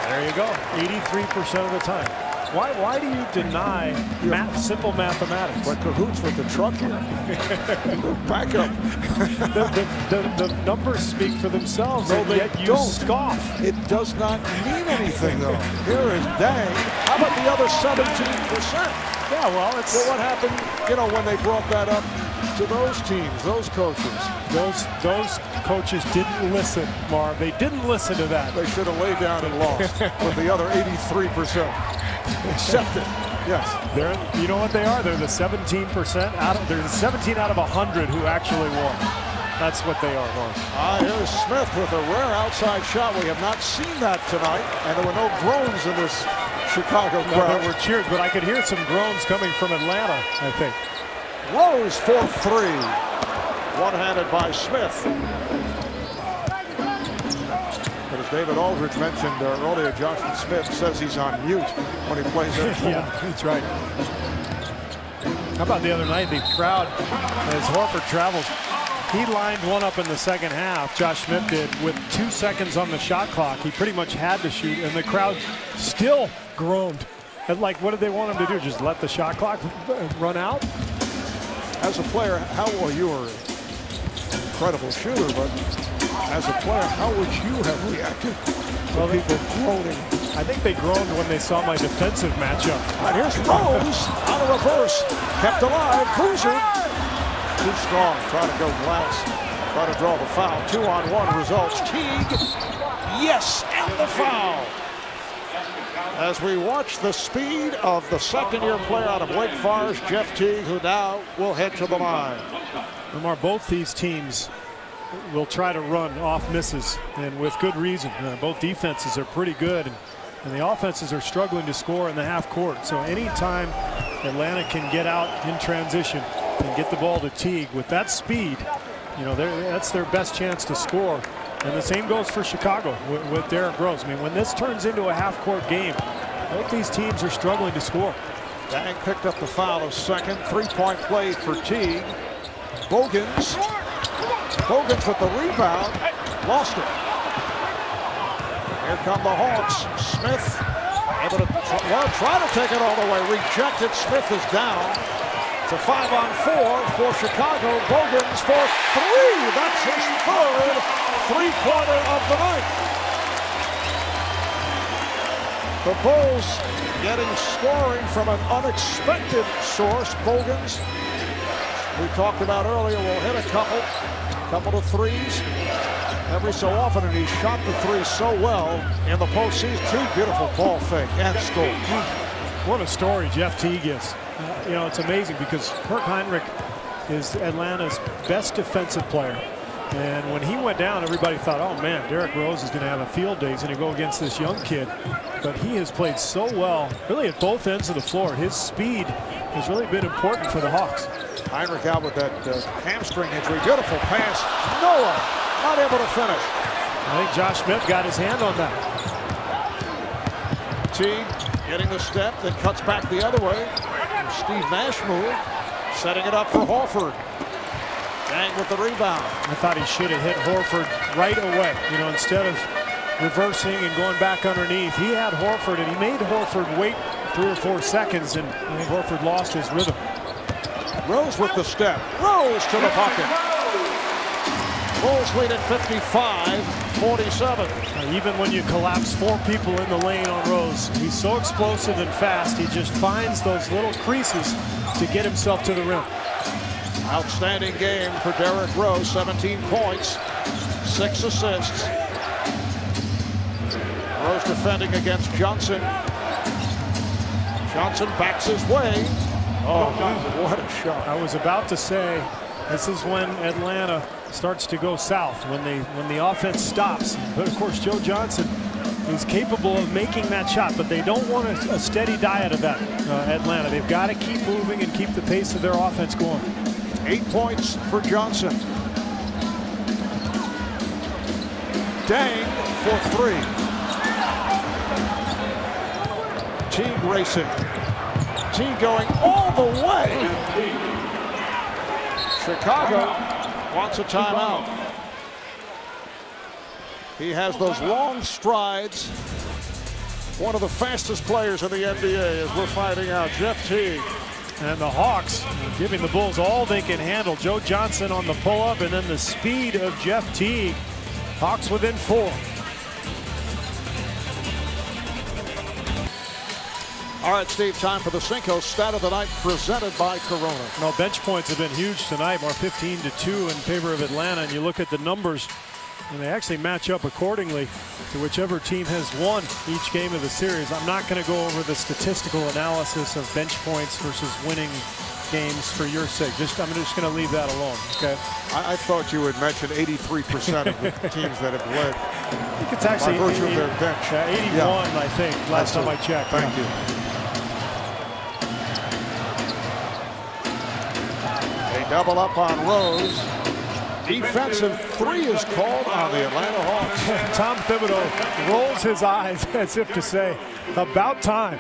S3: There you go, 83% of the time. Why do you deny simple mathematics?
S2: Like cahoots with the truck here. Back up.
S3: the numbers speak for themselves,
S2: No,
S3: and
S2: they
S3: yet you
S2: don't.
S3: scoff.
S2: It does not mean anything, though. Here is Deng. How about the other 17%?
S3: Yeah, well, it's...
S2: Well, what happened, when they brought that up to those teams, those coaches?
S3: Those coaches didn't listen, Marv. They didn't listen to that.
S2: They should have laid down and lost with the other 83%. Accept it. Yes.
S3: You know what they are? They're the 17% they're the 17 out of 100 who actually won. That's what they are, Marv.
S2: Here's Smith with a rare outside shot. We have not seen that tonight, and there were no groans in this Chicago crowd.
S3: There were cheers, but I could hear some groans coming from Atlanta, I think.
S2: Rose for 3. One-handed by Smith. But as David Aldridge mentioned earlier, Joshua Smith says he's on mute when he plays at home.
S3: Yeah, that's right. How about the other night, the crowd, as Horford travels, he lined one up in the second half, Josh Smith did, with 2 seconds on the shot clock. He pretty much had to shoot, and the crowd still groaned. And what did they want him to do? Just let the shot clock run out?
S2: As a player, you were an incredible shooter, but as a player, how would you have reacted to people groaning?
S3: I think they groaned when they saw my defensive matchup.
S2: And here's Rose on a reverse, kept alive. Boozer, too strong, trying to go glass, try to draw the foul. 2-on-1 results. Teague, yes, and the foul. As we watch the speed of the second-year player out of Wake Forest, Jeff Teague, who now will head to the line.
S3: Lamar, both these teams will try to run off misses, and with good reason. Both defenses are pretty good, and the offenses are struggling to score in the half court. So anytime Atlanta can get out in transition and get the ball to Teague with that speed, you know, that's their best chance to score. And the same goes for Chicago with Derrick Rose. I mean, when this turns into a half-court game, both these teams are struggling to score.
S2: Dang picked up the foul, a second. Three-point play for Teague. Bogans with the rebound. Lost it. Here come the Hawks. Smith able to try to take it all the way. Rejected. Smith is down. It's a 5-on-4 for Chicago. Bogans for three. That's his third three-pointer of the night. The Bulls getting scoring from an unexpected source. Bogans, we talked about earlier, will hit a couple of threes every so often, and he shot the three so well in the postseason. Two beautiful ball fake and score.
S3: What a story Jeff Teague is. You know, it's amazing because Kirk Heinrich is Atlanta's best defensive player. And when he went down, everybody thought, oh man, Derrick Rose is going to have a field day. He's going to go against this young kid. But he has played so well, really at both ends of the floor. His speed has really been important for the Hawks.
S2: Heinrich out with that hamstring injury. Beautiful pass. Noah not able to finish.
S3: I think Josh Smith got his hand on that.
S2: Teague getting the step, then cuts back the other way. Steve Nash move, setting it up for Horford. Dang with the rebound.
S3: I thought he should have hit Horford right away. You know, instead of reversing and going back underneath, he had Horford, and he made Horford wait 3 or 4 seconds, and I think Horford lost his rhythm.
S2: Rose with the step. Rose to the bucket. Bulls lead at 55-47.
S3: Even when you collapse 4 people in the lane on Rose, he's so explosive and fast. He just finds those little creases to get himself to the rim.
S2: Outstanding game for Derrick Rose. 17 points, 6 assists. Rose defending against Johnson. Johnson backs his way. Oh, what a shot.
S3: I was about to say, this is when Atlanta starts to go south, when the offense stops. But of course, Joe Johnson is capable of making that shot, but they don't want a steady diet of that, Atlanta. They've got to keep moving and keep the pace of their offense going.
S2: 8 points for Johnson. Dang for 3. Teague racing. Teague going all the way. Chicago wants a timeout. He has those long strides. One of the fastest players in the NBA, as we're finding out, Jeff Teague.
S3: And the Hawks giving the Bulls all they can handle. Joe Johnson on the pull-up, and then the speed of Jeff Teague. Hawks within 4.
S2: All right, Steve, time for the Cinco Stat of the Night presented by Corona.
S3: No, bench points have been huge tonight. More 15-2 in favor of Atlanta. And you look at the numbers, and they actually match up accordingly to whichever team has won each game of the series. I'm not going to go over the statistical analysis of bench points versus winning games for your sake. I'm just going to leave that alone, okay?
S2: I thought you would mention 83% of the teams that have led.
S3: I think it's actually
S2: by virtue of their bench.
S3: 81, yeah. I think, last time I checked.
S2: Thank you. They double up on Rose. Defensive 3 is called on the Atlanta Hawks.
S3: Tom Thibodeau rolls his eyes as if to say, about time.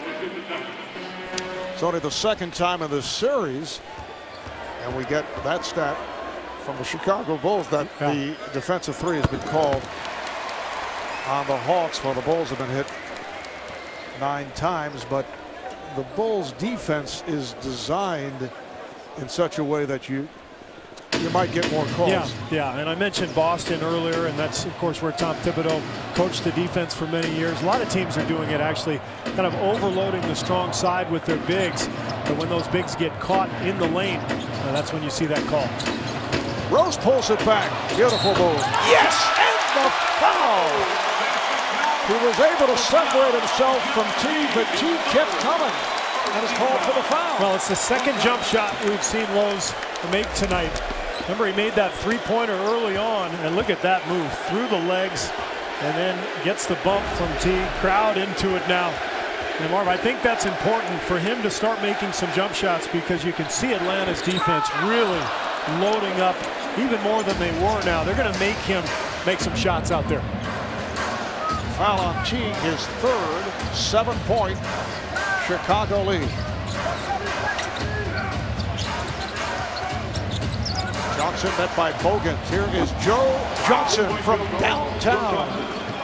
S2: It's only the second time in this series, and we get that stat from the Chicago Bulls that the defensive 3 has been called on the Hawks. Well, the Bulls have been hit 9 times, but the Bulls defense is designed in such a way that you might get more calls.
S3: Yeah, and I mentioned Boston earlier, and that's, of course, where Tom Thibodeau coached the defense for many years. A lot of teams are doing it, actually, kind of overloading the strong side with their bigs. But when those bigs get caught in the lane, that's when you see that call.
S2: Rose pulls it back. Beautiful move. Yes, and the foul. He was able to separate himself from Teague, but Teague kept coming and is called for the foul.
S3: Well, it's the second jump shot we've seen Rose make tonight. Remember, he made that three-pointer early on, and look at that move through the legs and then gets the bump from Teague. Crowd into it now. And Marv, I think that's important for him to start making some jump shots, because you can see Atlanta's defense really loading up even more than they were now. They're going to make him make some shots out there.
S2: Foul on Teague, his third, 7-point Chicago lead. Johnson met by Bogans. Here is Joe Johnson from downtown.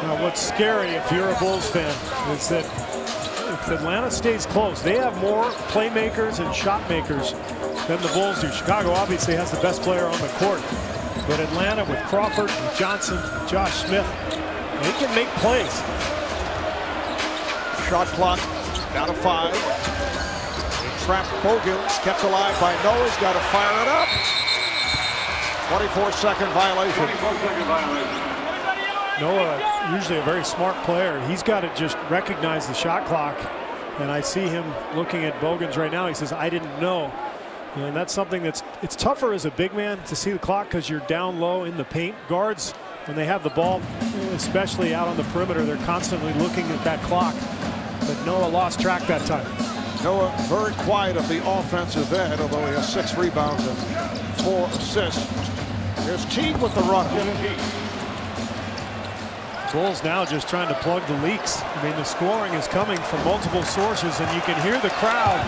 S3: Now, what's scary if you're a Bulls fan is that if Atlanta stays close, they have more playmakers and shot makers than the Bulls do. Chicago obviously has the best player on the court, but Atlanta with Crawford, and Johnson, Josh Smith, they can make plays.
S2: Shot clock down to 5. They trapped Bogans, kept alive by Noah's, got to fire it up. 24-second violation.
S7: 24-second violation.
S3: Noah, usually a very smart player. He's got to just recognize the shot clock. And I see him looking at Bogans right now. He says, I didn't know. And that's something it's tougher as a big man to see the clock, because you're down low in the paint. Guards, when they have the ball, especially out on the perimeter, they're constantly looking at that clock. But Noah lost track that time.
S2: Noah very quiet at the offensive end, although he has 6 rebounds and 4 assists. Here's Teague with the run.
S3: Bulls now just trying to plug the leaks. I mean, the scoring is coming from multiple sources, and you can hear the crowd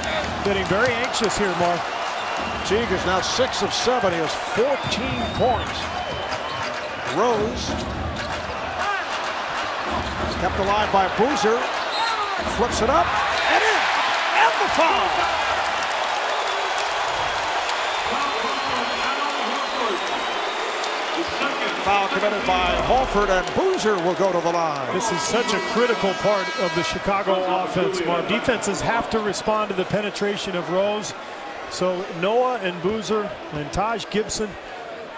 S3: getting very anxious here, Mark.
S2: Teague is now 6 of 7. He has 14 points. Rose kept alive by Boozer. Flips it up and in. And the foul. Foul committed by Horford, and Boozer will go to the line.
S3: This is such a critical part of the Chicago offense, Mark. Defenses have to respond to the penetration of Rose. So Noah and Boozer and Taj Gibson,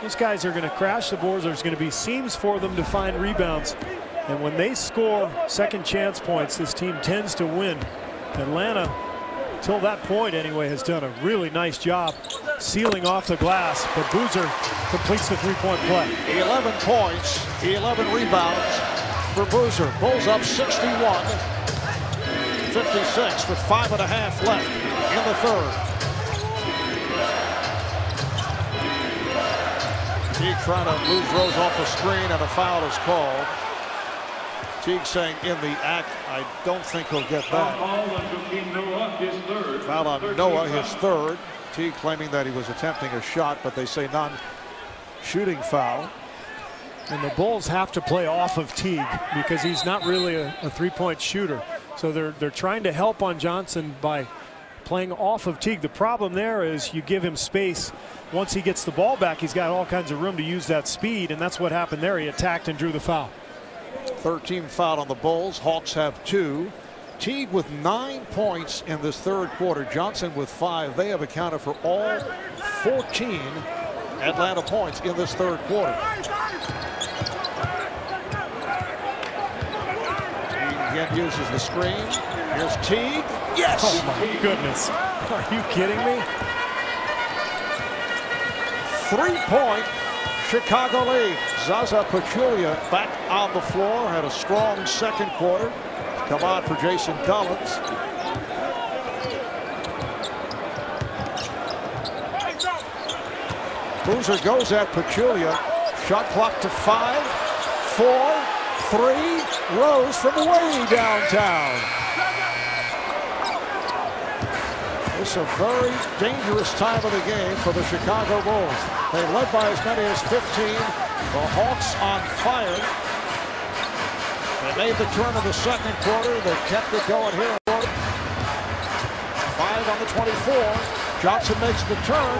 S3: these guys are going to crash the boards. There's going to be seams for them to find rebounds. And when they score second chance points, this team tends to win. Atlanta, till that point anyway, has done a really nice job sealing off the glass, but Boozer completes the three-point play.
S2: 11 points, 11 rebounds for Boozer. Bulls up 61-56 with 5.5 left in the third. Teague trying to move Rose off the screen, and a foul is called. Teague saying in the act, I don't think he'll get that. Foul on Noah, his third. Teague claiming that he was attempting a shot, but they say non-shooting foul.
S3: And the Bulls have to play off of Teague because he's not really a three-point shooter. So they're trying to help on Johnson by playing off of Teague. The problem there is you give him space. Once he gets the ball back, he's got all kinds of room to use that speed, and that's what happened there. He attacked and drew the foul.
S2: 13 foul on the Bulls. Hawks have 2. Teague with 9 points in this third quarter. Johnson with 5. They have accounted for all 14 Atlanta points in this third quarter. Teague again uses the screen. Here's Teague. Yes!
S3: Oh my goodness. Are you kidding me?
S2: 3-point Chicago lead. Zaza Pachulia back on the floor. Had a strong second quarter. Come on for Jason Collins. Boozer goes at Pachulia. Shot clock to 5, 4, 3. Rose from way downtown. It's a very dangerous time of the game for the Chicago Bulls. They led by as many as 15. The Hawks on fire. They made the turn in the second quarter. They kept it going here. 5 on the 24. Johnson makes the turn.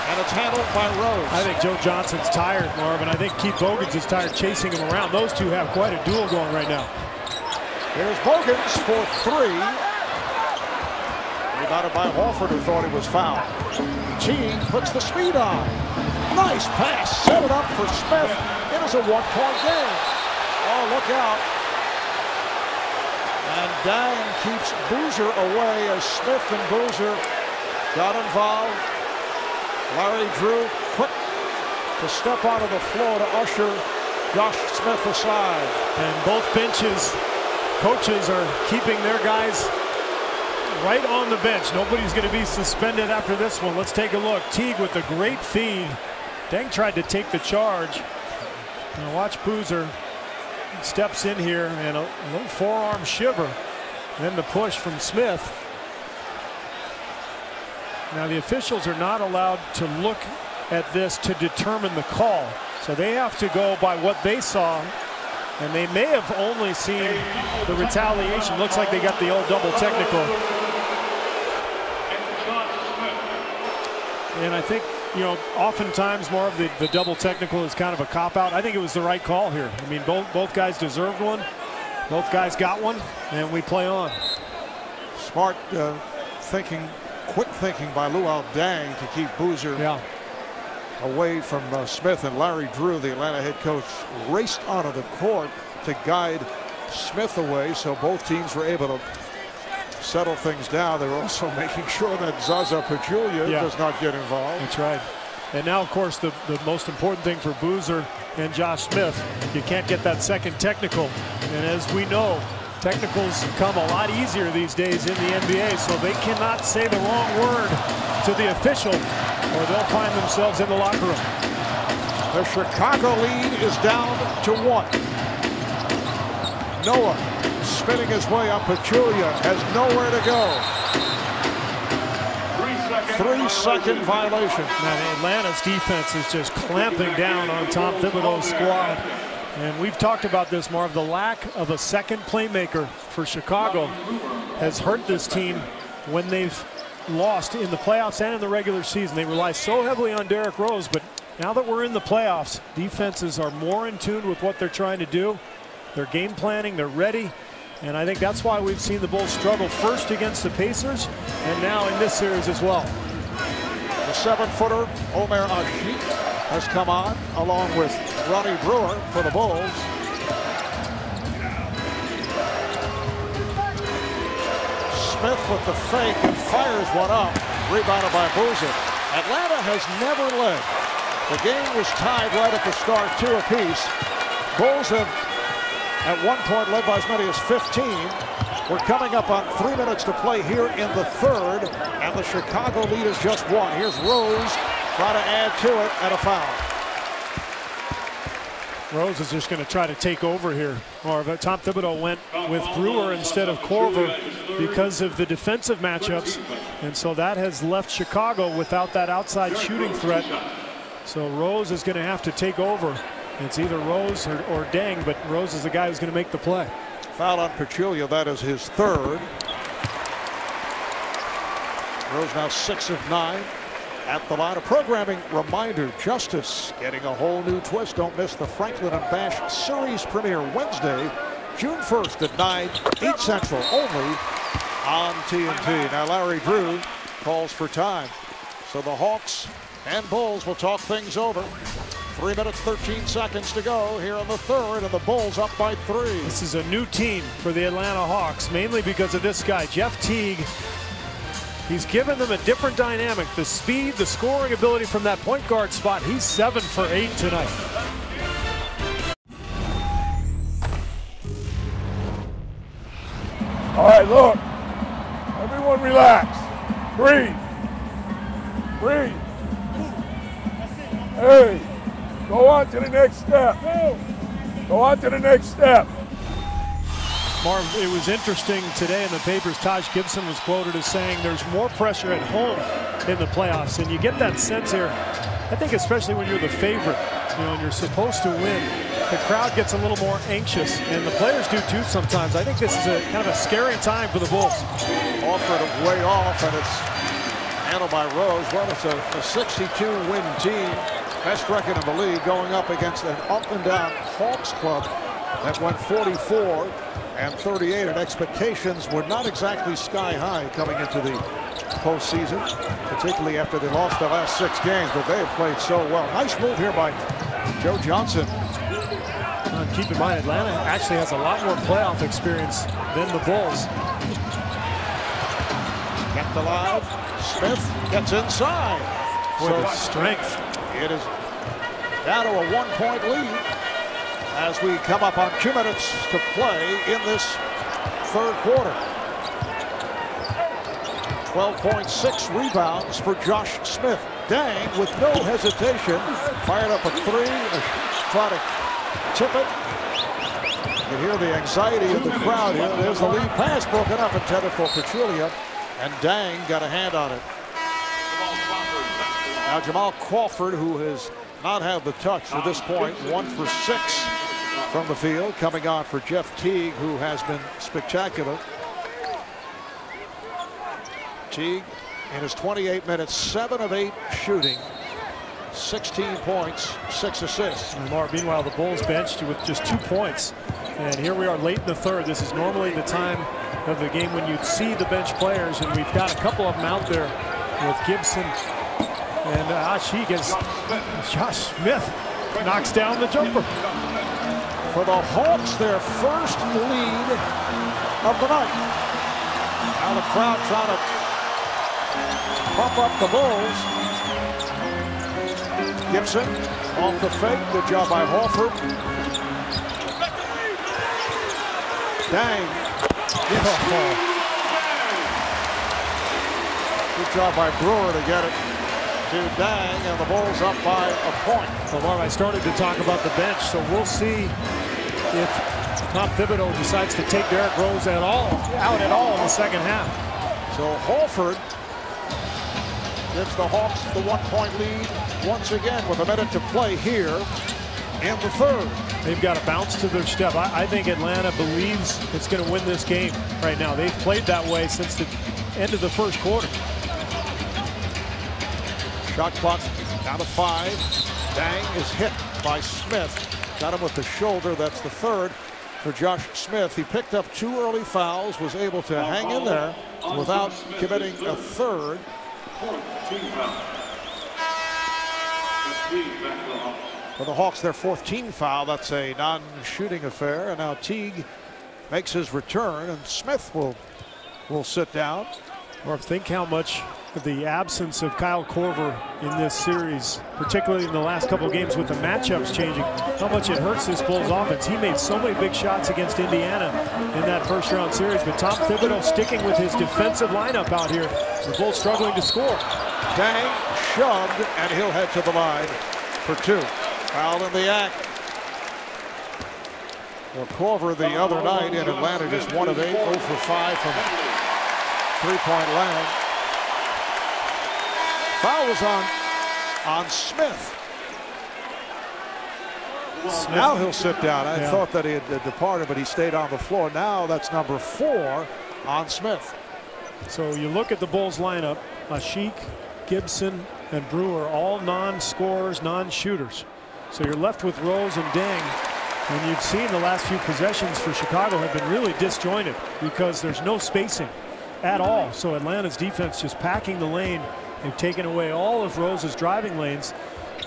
S2: And it's handled by Rose.
S3: I think Joe Johnson's tired, Marvin. I think Keith Bogans is tired chasing him around. Those two have quite a duel going right now.
S2: Here's Bogans for 3. Rebounded by Horford, who thought he was fouled. Teague puts the speed on. Nice pass. Set it up for Smith. It is a 1-point game. Oh, look out. And Dang keeps Boozer away as Smith and Boozer got involved. Larry Drew quick to step onto the floor to usher Josh Smith aside.
S3: And both benches, coaches are keeping their guys right on the bench. Nobody's going to be suspended after this one. Let's take a look. Teague with a great feed. Deng tried to take the charge. Now watch Boozer steps in here and a little forearm shiver. Then the push from Smith. Now the officials are not allowed to look at this to determine the call. So they have to go by what they saw. And they may have only seen the retaliation. Looks like they got the old double technical. And I think, you know, oftentimes more of the double technical is kind of a cop-out. I think it was the right call here. I mean, both guys deserved one. Both guys got one, and we play on.
S2: Smart thinking, quick thinking by Luol Deng to keep Boozer away from Smith. And Larry Drew, the Atlanta head coach, raced onto the court to guide Smith away, so both teams were able to settle things down. They were also making sure that Zaza Pachulia does not get involved.
S3: That's right. And now, of course, the most important thing for Boozer and Josh Smith, you can't get that second technical. And as we know, technicals come a lot easier these days in the NBA, so they cannot say the wrong word to the official or they'll find themselves in the locker room.
S2: The Chicago lead is down to 1. Noah spinning his way up. Pachulia has nowhere to go. 3-second violation.
S3: Now Atlanta's defense is just clamping down on Tom Thibodeau's squad. And we've talked about this, Marv. The lack of a second playmaker for Chicago has hurt this team when they've lost in the playoffs and in the regular season. They rely so heavily on Derrick Rose, but now that we're in the playoffs, defenses are more in tune with what they're trying to do. They're game planning, they're ready. And I think that's why we've seen the Bulls struggle first against the Pacers and now in this series as well.
S2: The 7-footer Omer Asik has come on along with Ronnie Brewer for the Bulls. Smith with the fake and fires one up. Rebounded by Boozer. Atlanta has never led. The game was tied right at the start, 2 apiece. Bulls have at one point led by as many as 15. We're coming up on 3 minutes to play here in the third, and the Chicago lead is just 1. Here's Rose trying to add to it, and a foul.
S3: Rose is just going to try to take over here. Or Tom Thibodeau went with Brewer instead of Korver because of the defensive matchups, and so that has left Chicago without that outside shooting threat. So Rose is going to have to take over. It's either Rose or Deng, but Rose is the guy who's going to make the play.
S2: Foul on Pachulia, that is his third. Rose now 6 of 9 at the line. A programming reminder, Justice getting a whole new twist. Don't miss the Franklin and Bash series premiere Wednesday, June 1st at 9, 8 Central, only on TNT. Now Larry Drew calls for time. So the Hawks and Bulls will talk things over. 3 minutes, 13 seconds to go here in the third, and the Bulls up by 3.
S3: This is a new team for the Atlanta Hawks, mainly because of this guy, Jeff Teague. He's given them a different dynamic. The speed, the scoring ability from that point guard spot. He's 7 for 8 tonight.
S6: All right, look. Everyone relax. Breathe. Breathe. Hey. Go on to the next step. Go on to the next step.
S3: Marv, it was interesting today in the papers. Taj Gibson was quoted as saying there's more pressure at home in the playoffs, and you get that sense here. I think especially when you're the favorite, you know, and you're supposed to win, the crowd gets a little more anxious, and the players do too sometimes. I think this is a kind of a scary time for the Bulls.
S2: Offered way off, and it's handled by Rose. Well, it's a 62-win team. Best record in the league, going up against an up-and-down Hawks club that went 44 and 38, and expectations were not exactly sky high coming into the postseason, particularly after they lost the last 6 games, but they have played so well. Nice move here by Joe Johnson.
S3: Keep in mind, Atlanta actually has a lot more playoff experience than the Bulls.
S2: Kept alive. Smith gets inside.
S3: Boy, the strength.
S2: It is down to a 1-point lead. as we come up on 2 minutes to play in this third quarter. 12.6 rebounds for Josh Smith. Dang, with no hesitation, fired up a three, try to tip it. You can hear the anxiety of the crowd here. There's the lead pass broken up intended for Pachulia, and Dang got a hand on it. Now Jamal Crawford, who has not had the touch to this point, 1 for 6 from the field, coming on for Jeff Teague, who has been spectacular. Teague in his 28 minutes, 7 of 8 shooting, 16 points, 6 assists.
S3: Meanwhile, the Bulls benched with just 2 points. And here we are late in the third. This is normally the time of the game when you'd see the bench players, and we've got a couple of them out there with Gibson and Ashik as Josh Smith knocks down the jumper.
S2: For the Hawks, their first lead of the night. Now the crowd trying to pump up the Bulls. Gibson off the fake. Good job by Horford. Dang. Good job by Brewer to get it to Dang, and the Bulls up by a point.
S3: So, Marv, I started to talk about the bench, so we'll see if Tom Thibodeau decides to take Derrick Rose out at all in the second half.
S2: So Horford gives the Hawks the 1-point lead once again with a minute to play here in the third.
S3: They've got to bounce to their step. I think Atlanta believes it's going to win this game right now. They've played that way since the end of the first quarter.
S2: Shot clock down to 5. Dang is hit by Smith. Got him with the shoulder. That's the third for Josh Smith. He picked up 2 early fouls, was able to hang in there without committing a third. For the Hawks, their 4th team foul. That's a non-shooting affair. And now Teague makes his return, and Smith will sit down.
S3: Or think how much the absence of Kyle Korver in this series, particularly in the last couple of games with the matchups changing, how much it hurts this Bulls offense. He made so many big shots against Indiana in that first round series, but Tom Thibodeau sticking with his defensive lineup out here. The Bulls struggling to score.
S2: Dang shoved, and he'll head to the line for 2. Foul in the act. Well, Korver the other night in Atlanta just 1 of 8, 0 for 5 from three-point land. Foul was on Smith. Now he'll sit down. I thought that he had departed, but he stayed on the floor. Now that's number 4 on Smith.
S3: So you look at the Bulls lineup, Ashik, Gibson, and Brewer, all non-scorers, non-shooters. So you're left with Rose and Dang. And you've seen the last few possessions for Chicago have been really disjointed because there's no spacing at all. So Atlanta's defense just packing the lane. They've taken away all of Rose's driving lanes,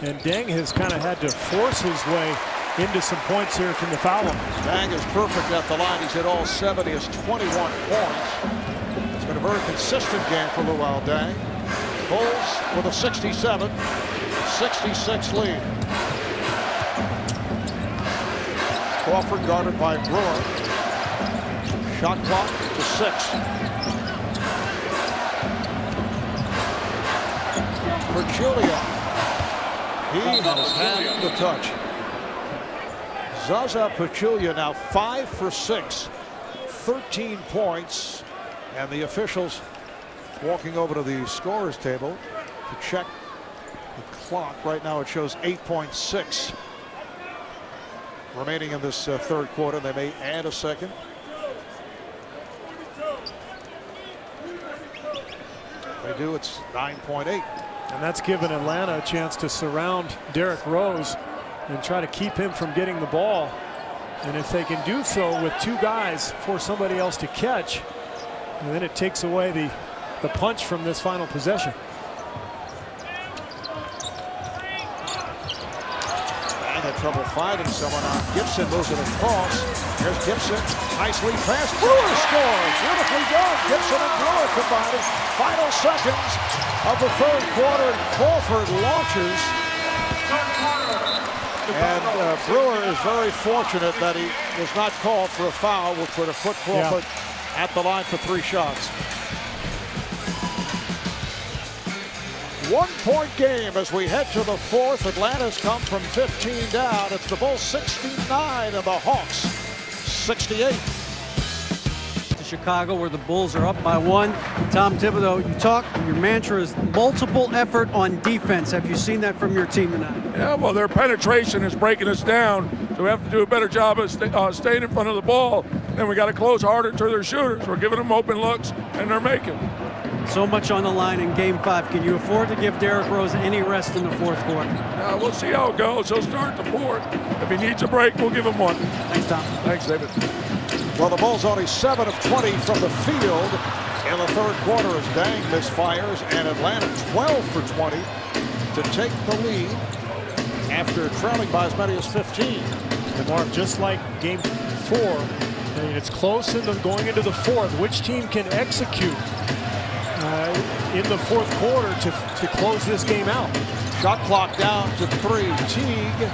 S3: and Deng has kind of had to force his way into some points here from the foul line.
S2: Deng is perfect at the line. He's hit all 7. He has 21 points. It's been a very consistent game for Luol Deng. Bulls with a 67-66 lead. Crawford guarded by Brewer. Shot clock to 6. Pachulia. He has had the touch. Zaza Pachulia now 5 for 6, 13 points, and the officials walking over to the scorer's table to check the clock. Right now it shows 8.6 remaining in this third quarter. They may add a second. If they do, it's 9.8.
S3: And that's given Atlanta a chance to surround Derrick Rose and try to keep him from getting the ball. And if they can do so with 2 guys for somebody else to catch, and then it takes away the punch from this final possession.
S2: And had trouble finding someone on. Gibson moves it across. Here's Gibson. Nicely passed. Brewer scores. Beautifully done. Gibson and Brewer combining. Final seconds of the third quarter. Crawford launches. And Brewer is very fortunate that he was not called for a foul, which would have put Crawford at the line for 3 shots. 1-point game as we head to the 4th. Atlanta's come from 15 down. It's the Bulls 69 and the Hawks 68.
S4: To Chicago, where the Bulls are up by 1. Tom Thibodeau, your mantra is multiple effort on defense. Have you seen that from your team tonight?
S9: Yeah, well, their penetration is breaking us down, so we have to do a better job of staying in front of the ball. Then we got to close harder to their shooters. We're giving them open looks, and they're making.
S4: So much on the line in Game 5. Can you afford to give Derrick Rose any rest in the 4th quarter?
S9: We'll see how it goes. He'll start the 4th. If he needs a break, we'll give him 1.
S4: Thanks, Tom.
S9: Thanks, David.
S2: Well, the Bulls only 7 of 20 from the field in the 3rd quarter as Dang misfires, and Atlanta 12 for 20 to take the lead after trailing by as many as 15.
S3: And Mark, just like Game 4, I mean, it's close going into the 4th. Which team can execute in the 4th quarter to close this game out?
S2: Shot clock down to 3. Teague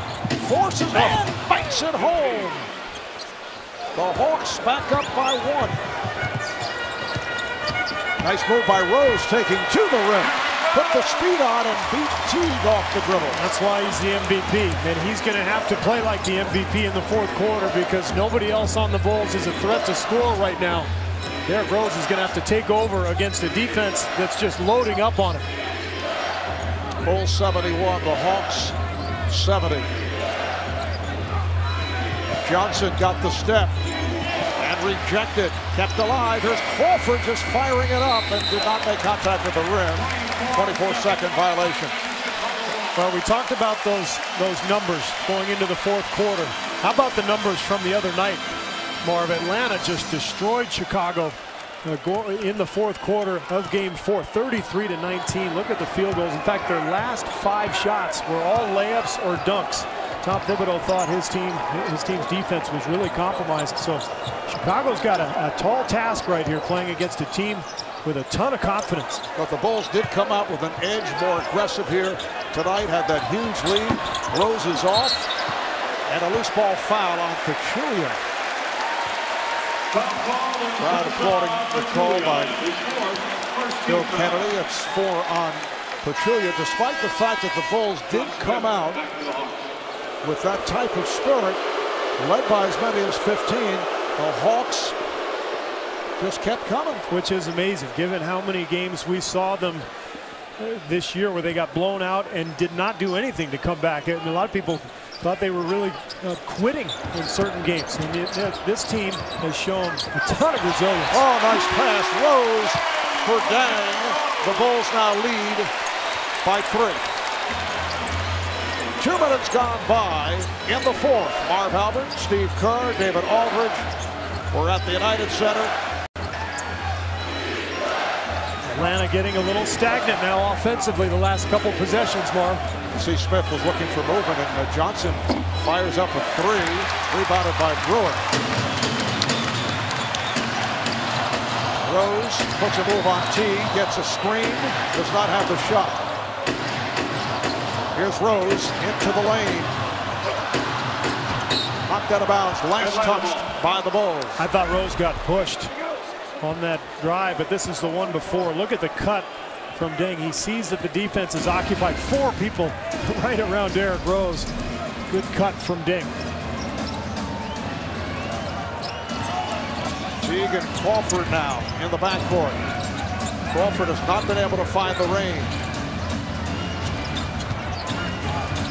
S2: forces and banks it home. The Hawks back up by 1. Nice move by Rose, taking to the rim. Put the speed on and beat Teague off the dribble.
S3: That's why he's the MVP. And he's going to have to play like the MVP in the 4th quarter because nobody else on the Bulls is a threat to score right now. Derrick Rose is going to have to take over against a defense that's just loading up on him.
S2: Bulls 71, the Hawks 70. Johnson got the step and rejected, kept alive. Here's Crawford just firing it up and did not make contact with the rim. 24-second violation.
S3: Well, we talked about those numbers going into the 4th quarter. How about the numbers from the other night? Marv, Atlanta just destroyed Chicago in the 4th quarter of Game 4, 33-19. Look at the field goals. In fact, their last 5 shots were all layups or dunks. Tom Thibodeau thought his team's defense was really compromised. So Chicago's got a tall task right here, playing against a team with a ton of confidence.
S2: But the Bulls did come out with an edge, more aggressive here tonight. Had that huge lead. Rose is off, and a loose ball foul on Pachulia. Crowd applauding the call by Bill Kennedy. It's 4 on Pachulia, despite the fact that the Bulls did come out with that type of spirit, led by as many as 15. The Hawks just kept coming.
S3: Which is amazing, given how many games we saw them this year where they got blown out and did not do anything to come back. And a lot of people thought they were really quitting in certain games. And this team has shown a ton of resilience.
S2: Oh, nice pass. Rose for Dang. The Bulls now lead by 3. 2 minutes gone by in the 4th. Marv Albert, Steve Kerr, David Aldridge. We're at the United Center.
S3: Atlanta getting a little stagnant now offensively the last couple possessions, Marv.
S2: C. Smith was looking for movement, and Johnson fires up with 3, rebounded by Brewer. Rose puts a move on T, gets a screen, does not have the shot. Here's Rose into the lane. Knocked out of bounds, last touched by the Bulls.
S3: I thought Rose got pushed on that drive, but this is the one before. Look at the cut from Deng. He sees that the defense is occupied. 4 people right around Derrick Rose. Good cut from Deng.
S2: Teague and Crawford now in the backcourt. Crawford has not been able to find the range.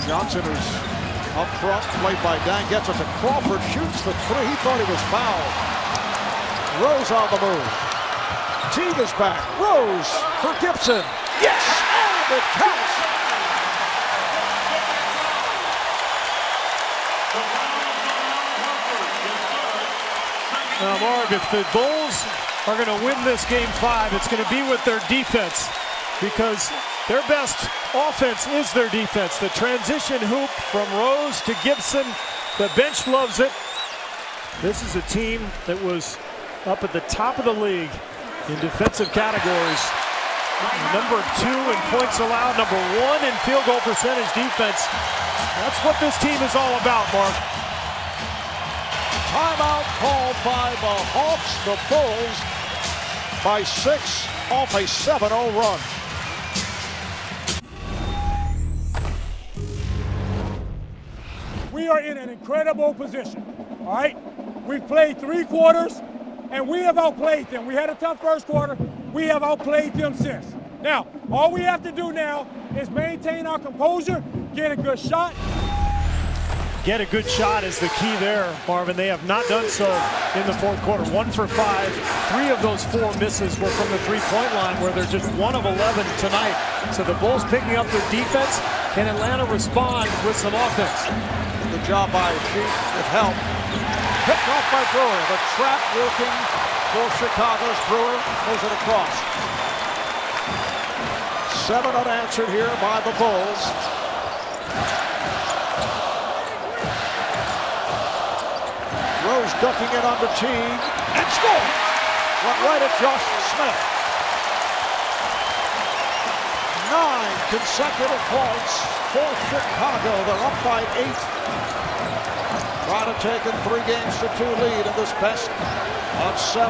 S2: Johnson is up front, played by Dang, gets it to Crawford, shoots the 3. He thought he was fouled. Rose on the move. Teague is back. Rose for Gibson. Yes! And it counts!
S3: Now, Marv, if the Bulls are going to win this Game 5, it's going to be with their defense, because their best offense is their defense. The transition hoop from Rose to Gibson, the bench loves it. This is a team that was up at the top of the league in defensive categories. Number 2 in points allowed, number 1 in field goal percentage defense. That's what this team is all about, Mark.
S2: Timeout called by the Hawks. The Bulls by 6 off a 7-0 run.
S6: We are in an incredible position, all right? We've played 3 quarters, and we have outplayed them. We had a tough first quarter. We have outplayed them since. Now, all we have to do now is maintain our composure, get a good shot.
S3: Get a good shot is the key there, Marvin. They have not done so in the fourth quarter. 1 for 5. 3 of those 4 misses were from the three-point line, where they're just 1 of 11 tonight. So the Bulls picking up their defense. Can Atlanta respond with some offense?
S2: Good job by Chief with help. Picked off by Brewer. The trap working for Chicago's Brewer. Moves it across. 7 unanswered here by the Bulls. Rose ducking it under Teague and scored. Went right at Josh Smith. 9 consecutive points for Chicago. They're up by 8. Trying to take a 3-2 lead in this best of 7.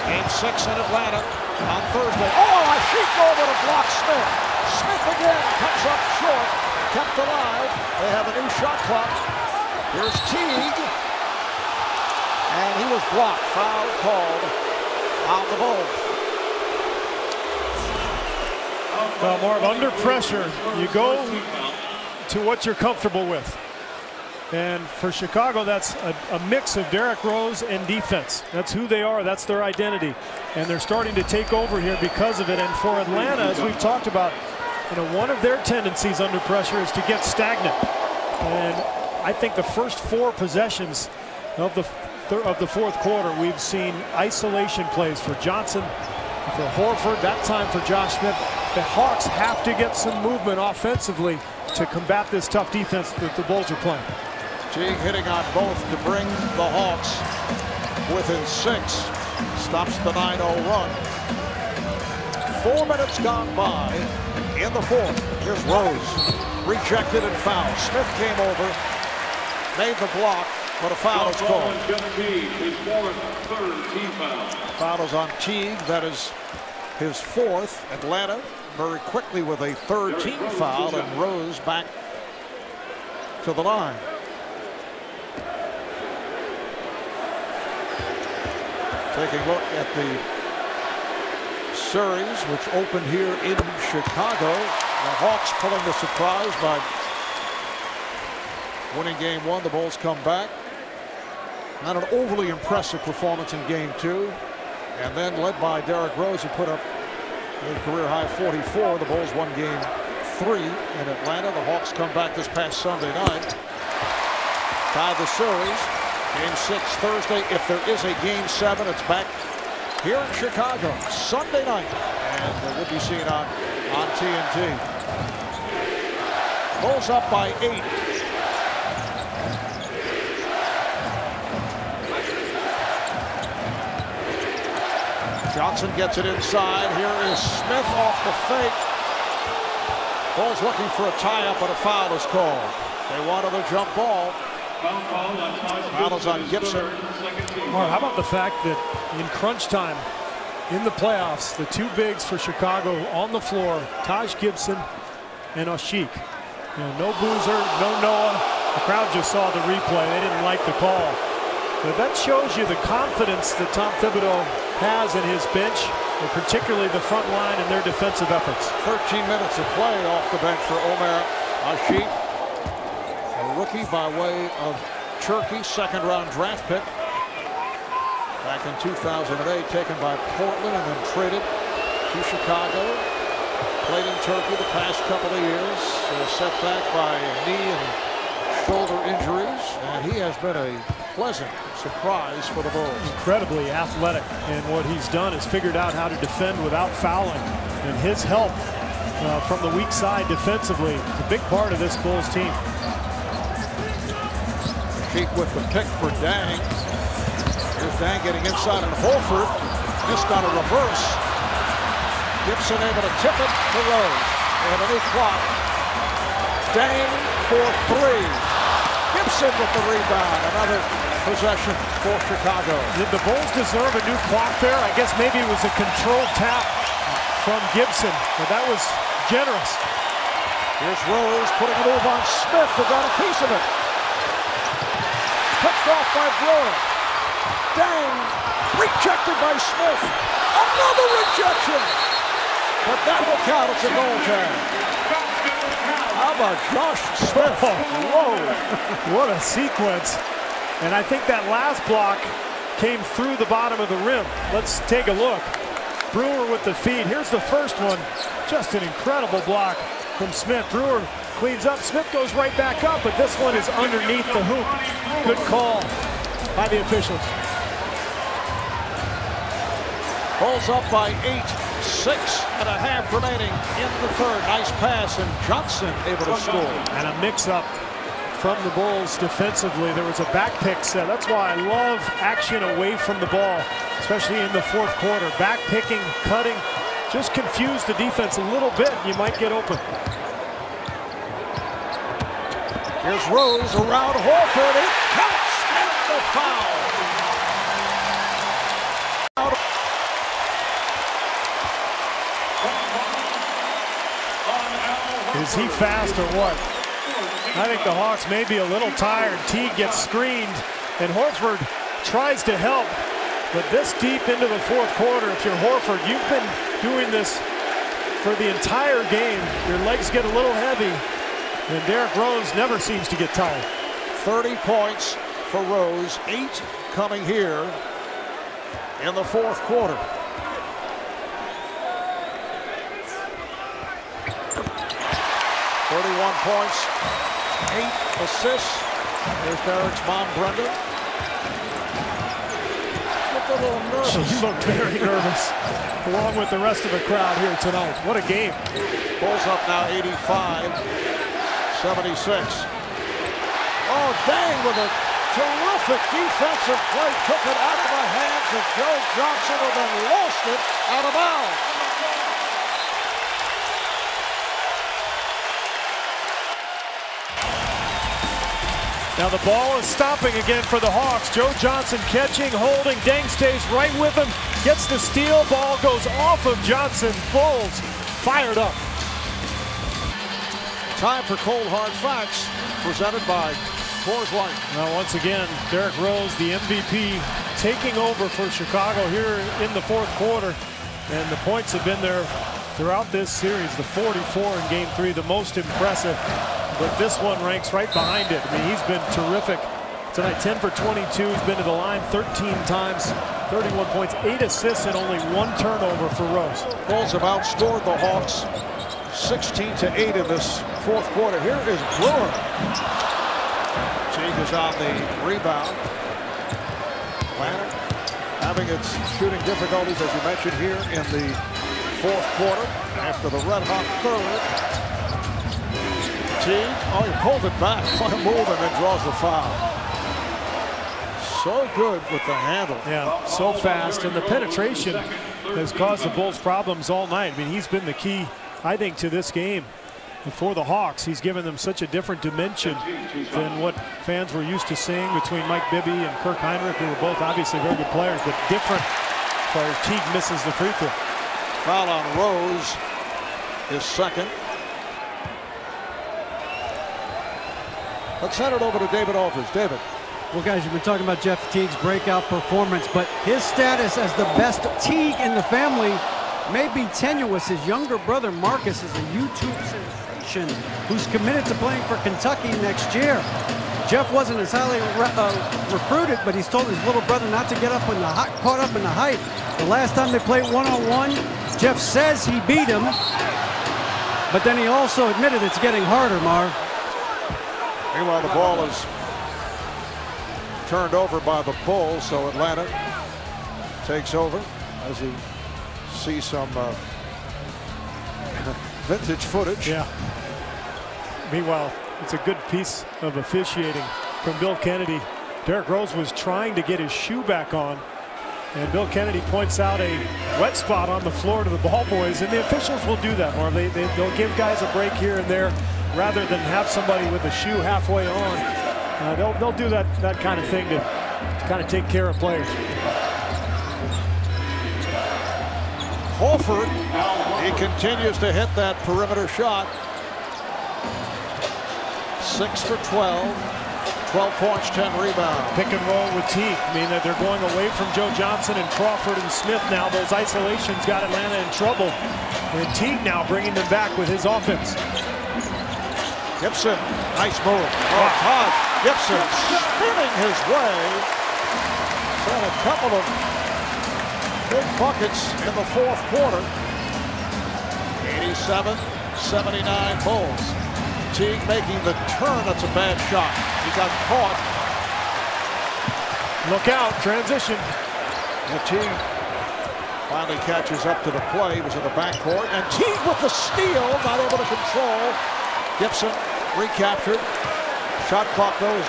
S2: Game 6 in Atlanta on Thursday. Oh, a sheet over to block Smith. Smith again comes up short. Kept alive. They have a new shot clock. Here's Teague. And he was blocked. Foul called on the Bulls.
S3: Well, Marv, under pressure, you go to what you're comfortable with. And for Chicago, that's a mix of Derrick Rose and defense. That's who they are. That's their identity. And they're starting to take over here because of it. And for Atlanta, as we've talked about, one of their tendencies under pressure is to get stagnant. And I think the first 4 possessions of the fourth quarter, we've seen isolation plays for Johnson, for Horford, that time for Josh Smith. The Hawks have to get some movement offensively to combat this tough defense that the Bulls are playing.
S2: Teague hitting on both to bring the Hawks within 6. Stops the 9-0 run. 4 minutes gone by in the fourth. Here's Rose. Rejected and fouled. Smith came over, made the block, but a foul is called. Foul is on Teague. That is his 4th. Atlanta very quickly with a 3rd team foul, and Rose back to the line. Taking a look at the series, which opened here in Chicago. The Hawks pulling the surprise by winning game 1. The Bulls come back. Not an overly impressive performance in game 2. And then led by Derrick Rose, who put up a career-high 44. The Bulls won game 3 in Atlanta. The Hawks come back this past Sunday night. Tied the series. Game 6 Thursday. If there is a game 7, it's back here in Chicago Sunday night, and we'll be seen on TNT. Bulls up by 8. Johnson gets it inside. Here is Smith off the fake. Bulls looking for a tie-up, but a foul is called. They wanted a jump ball. Foul is on Gibson.
S3: Mark, how about the fact that in crunch time in the playoffs, the 2 bigs for Chicago on the floor, Taj Gibson and Asik. No Boozer, no Noah. The crowd just saw the replay. They didn't like the call. But that shows you the confidence that Tom Thibodeau has in his bench, and particularly the front line and their defensive efforts.
S2: 13 minutes of play off the bench for Omer Asik. A rookie by way of Turkey, 2nd-round draft pick. Back in 2008, taken by Portland and then traded to Chicago. Played in Turkey the past couple of years. Set back by knee and shoulder injuries. And he has been a pleasant surprise for the Bulls.
S3: Incredibly athletic. And what he's done is figured out how to defend without fouling. And his help from the weak side defensively is a big part of this Bulls team.
S2: Cheek with the pick for Dang. Here's Dang getting inside, and Horford missed on a reverse. Gibson able to tip it to Rose. They have a new clock. Dang for three. Gibson with the rebound. Another possession for Chicago.
S3: Did the Bulls deserve a new clock there? I guess maybe it was a controlled tap from Gibson, but that was generous.
S2: Here's Rose putting a move on Smith, who got a piece of it. Picked off by Brewer. Dang, rejected by Smith. Another rejection. But that will count. It's a goal tag. How about Josh Smith?
S3: Whoa, what a sequence. And I think that last block came through the bottom of the rim. Let's take a look. Brewer with the feed. Here's the first one. Just an incredible block from Smith. Brewer cleans up. Smith goes right back up, but this one is underneath the hoop. Good call by the officials.
S2: Bulls up by 8. 6.5 remaining in the third. Nice pass, and Johnson able to score.
S3: And a mix-up from the Bulls defensively. There was a back pick set. That's why I love action away from the ball, especially in the fourth quarter. Back picking, cutting, just confuse the defense a little bit. You might get open.
S2: Here's Rose around Horford. It counts, and the foul.
S3: Is he fast or what? I think the Hawks may be a little tired. Teague gets screened, and Horford tries to help. But this deep into the fourth quarter, if you're Horford, you've been doing this for the entire game. Your legs get a little heavy, and Derrick Rose never seems to get tired.
S2: 30 points for Rose, 8 coming here in the fourth quarter. 31 points, 8 assists. There's Derrick's mom, Brenda. Looked a little nervous.
S3: She looked very nervous, along with the rest of the crowd here tonight. What a game.
S2: Bulls up now 85, 76. Oh, Dang with a terrific defensive play. Took it out of the hands of Joe Johnson, and then lost it out of bounds.
S3: Now the ball is stopping again for the Hawks. Joe Johnson catching, holding. Deng stays right with him. Gets the steal. Ball goes off of Johnson. Bulls fired up.
S2: Time for Cold Hard Facts, presented by Coors Light.
S3: Now once again, Derrick Rose, the MVP, taking over for Chicago here in the fourth quarter. And the points have been there throughout this series. The 44 in Game 3, the most impressive. But this one ranks right behind it. I mean, he's been terrific tonight. 10 for 22. He's been to the line 13 times, 31 points, 8 assists, and only 1 turnover for Rose.
S2: Bulls have outscored the Hawks 16-8 in this fourth quarter. Here is Brewer. Teague is on the rebound. Atlanta having its shooting difficulties, as you mentioned, here in the fourth quarter after the red-hot third. Teague, oh, he pulled it back, on a move, and then draws the foul. So good with the handle.
S3: Yeah, so fast, and the penetration has caused the Bulls problems all night. I mean, he's been the key, I think, to this game. And for the Hawks, he's given them such a different dimension than what fans were used to seeing between Mike Bibby and Kirk Heinrich, who were both obviously very good players, but different players. Teague misses the free throw.
S2: Foul on Rose, his second. Let's send it over to David Aldridge. David.
S4: Well, guys, you've been talking about Jeff Teague's breakout performance, but his status as the best Teague in the family may be tenuous. His younger brother, Marcus, is a YouTube sensation who's committed to playing for Kentucky next year. Jeff wasn't as highly recruited, but he's told his little brother not to get up in the caught up in the hype. The last time they played one-on-one, Jeff says he beat him, but then he also admitted it's getting harder, Marv.
S2: Meanwhile, the ball is turned over by the Bulls, so Atlanta takes over as we see some vintage footage.
S3: Yeah. Meanwhile, it's a good piece of officiating from Bill Kennedy. Derrick Rose was trying to get his shoe back on, and Bill Kennedy points out a wet spot on the floor to the ball boys, and the officials will do that, Marv. They'll give guys a break here and there. rather than have somebody with a shoe halfway on. They'll do that kind of thing to kind of take care of players.
S2: Holford, he continues to hit that perimeter shot. 6 for 12. 12 points, 10 rebounds.
S3: Pick and roll with Teague. I mean, they're going away from Joe Johnson and Crawford and Smith now. Those isolations got Atlanta in trouble. And Teague now bringing them back with his offense.
S2: Gibson, nice move. Oh, Todd Gibson spinning his way. Got a couple of big buckets in the fourth quarter. 87-79 Bulls. Teague making the turn. That's a bad shot. He got caught.
S3: Look out, transition.
S2: And Teague finally catches up to the play. He was in the backcourt. And Teague with the steal, not able to control. Gibson recaptured. Shot clock goes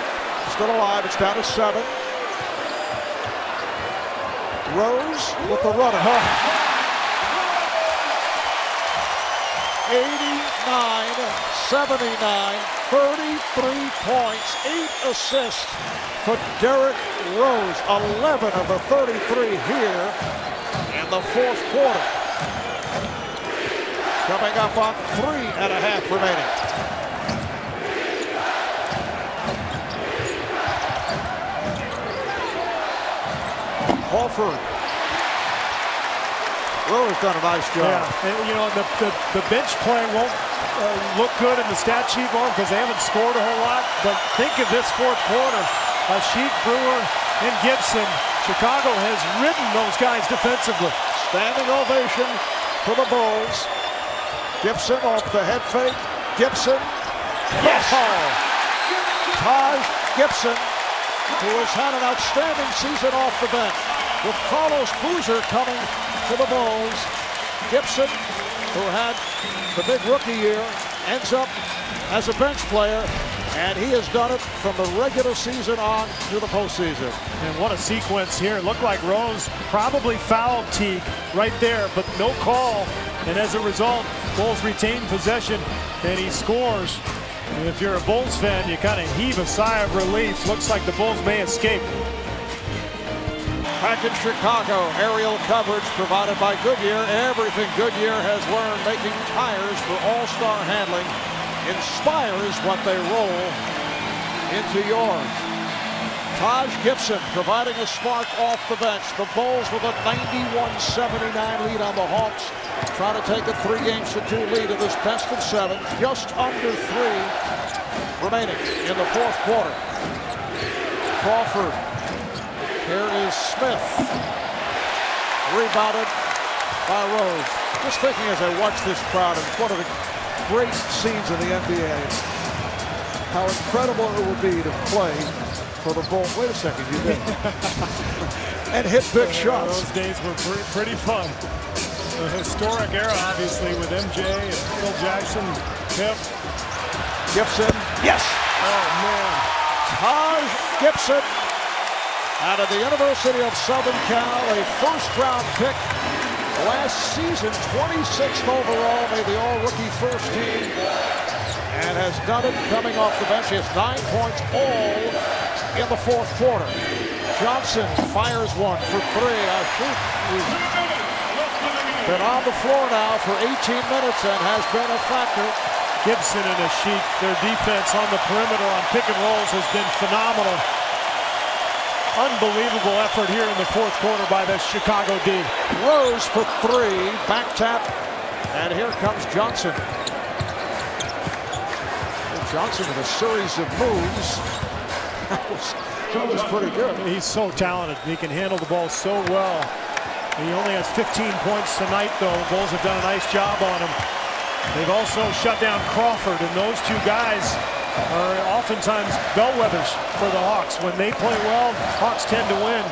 S2: still alive. It's down to 7. Rose with the runner. 89-79, 33 points, 8 assists for Derrick Rose. 11 of the 33 here in the fourth quarter. Coming up on 3.5 remaining. Holford. Rose done a nice job.
S3: Yeah, and you know, the bench play won't look good in the stat sheet more because they haven't scored a whole lot. But think of this fourth quarter. Sheik, Brewer, and Gibson. Chicago has ridden those guys defensively.
S2: Standing ovation for the Bulls. Gibson off the head fake. Gibson. Yes! Taj Gibson, who has had an outstanding season off the bench. With Carlos Boozer coming to the Bulls. Gibson, who had the big rookie year, ends up as a bench player, and he has done it from the regular season on to the postseason.
S3: And what a sequence here. It looked like Rose probably fouled Teague right there, but no call. And as a result, Bulls retain possession, and he scores. And if you're a Bulls fan, you kind of heave a sigh of relief. Looks like the Bulls may escape.
S2: Back in Chicago, aerial coverage provided by Goodyear. Everything Goodyear has learned making tires for all-star handling inspires what they roll into yours. Taj Gibson providing a spark off the bench. The Bulls with a 91-79 lead on the Hawks. Trying to take a 3-2 lead in this best of 7. Just under 3 remaining in the fourth quarter. Crawford. Here is Smith. Rebounded by Rose. Just thinking as I watch this crowd, and one of the great scenes in the NBA, how incredible it will be to play for the Bulls. Wait a second, you did. And hit big shots.
S3: Those days were pretty fun. A historic era, obviously, with MJ and Phil Jackson, Pip.
S2: Gibson. Yes!
S3: Oh, man.
S2: Taj Gibson, out of the University of Southern Cal, a first-round pick last season, 26th overall, made the all-rookie first team, and has done it coming off the bench. He has 9 points all in the fourth quarter. Johnson fires one for 3. He's been on the floor now for 18 minutes and has been a factor.
S3: Gibson and Sheik, their defense on the perimeter on pick and rolls has been phenomenal. Unbelievable effort here in the fourth quarter by the Chicago D.
S2: Rose for 3, back tap, and here comes Johnson. Johnson with a series of moves. That was pretty good.
S3: He's so talented. He can handle the ball so well. He only has 15 points tonight, though. The Bulls have done a nice job on him. They've also shut down Crawford, and those two guys are oftentimes bellwethers for the Hawks. When they play well, Hawks tend to win.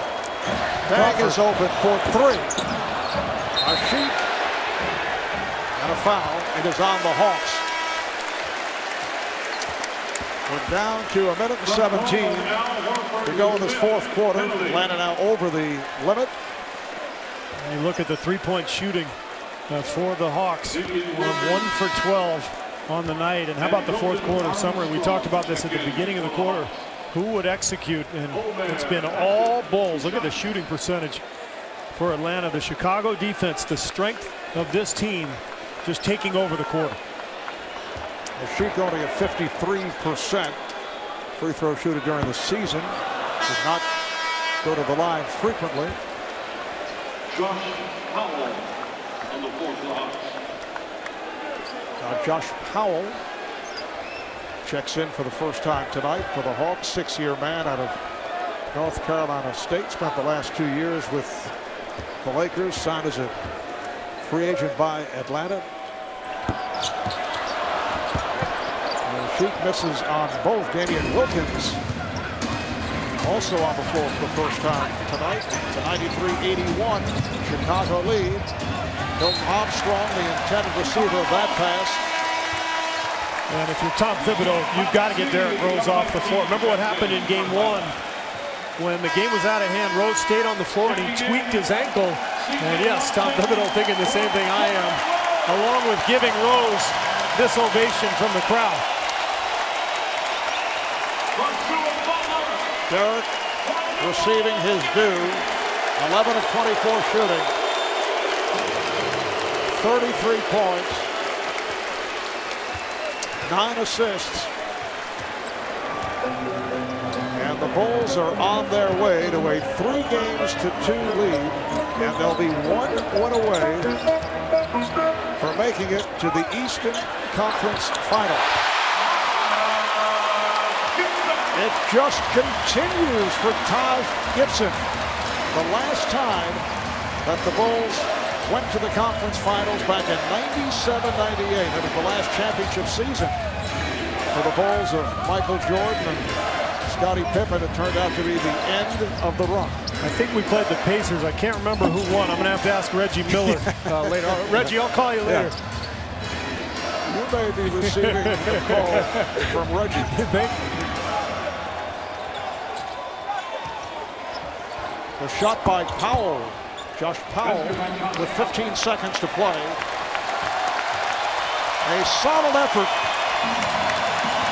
S2: Bag is open for 3. A sheet and a foul. It is on the Hawks. We're down to 1:17 to go in this fourth quarter. Atlanta now over the limit.
S3: And you look at the three-point shooting for the Hawks. 1 for 12 on the night. And how about the fourth quarter summary? We talked about this at the beginning of the quarter. Who would execute? And it's been all Bulls. Look at the shooting percentage for Atlanta. The Chicago defense, the strength of this team, just taking over the quarter.
S2: The shoot only at 53%. Free throw shooter during the season. Does not go to the line frequently.
S7: Josh Powell on the floor for the Hawks.
S2: Josh Powell checks in for the first time tonight for the Hawks. 6-year man out of North Carolina State. Spent the last 2 years with the Lakers. Signed as a free agent by Atlanta. Shoot misses on both. Damian Wilkins also on the floor for the first time tonight. It's a 93-81 Chicago lead. Hilton Armstrong, the intended receiver of that pass.
S3: And if you're Tom Thibodeau, you've got to get Derrick Rose off the floor. Remember what happened in game 1 when the game was out of hand. Rose stayed on the floor and he tweaked his ankle. And yes, Tom Thibodeau thinking the same thing I am, along with giving Rose this ovation from the crowd.
S2: Derrick receiving his due. 11 of 24 shooting. 33 points. 9 assists. And the Bulls are on their way to a 3-2 lead. And they'll be 1 win away from making it to the Eastern Conference Final. It just continues for Taj Gibson. The last time that the Bulls went to the conference finals back in 97-98. That was the last championship season for the Bulls of Michael Jordan and Scottie Pippen. It turned out to be the end of the run.
S3: I think we played the Pacers. I can't remember who won. I'm going to have to ask Reggie Miller later. Reggie, I'll call you later.
S2: Yeah. You may be receiving a call from Reggie.
S3: Thank you.
S2: The shot by Powell. Josh Powell with 15 seconds to play. A solid effort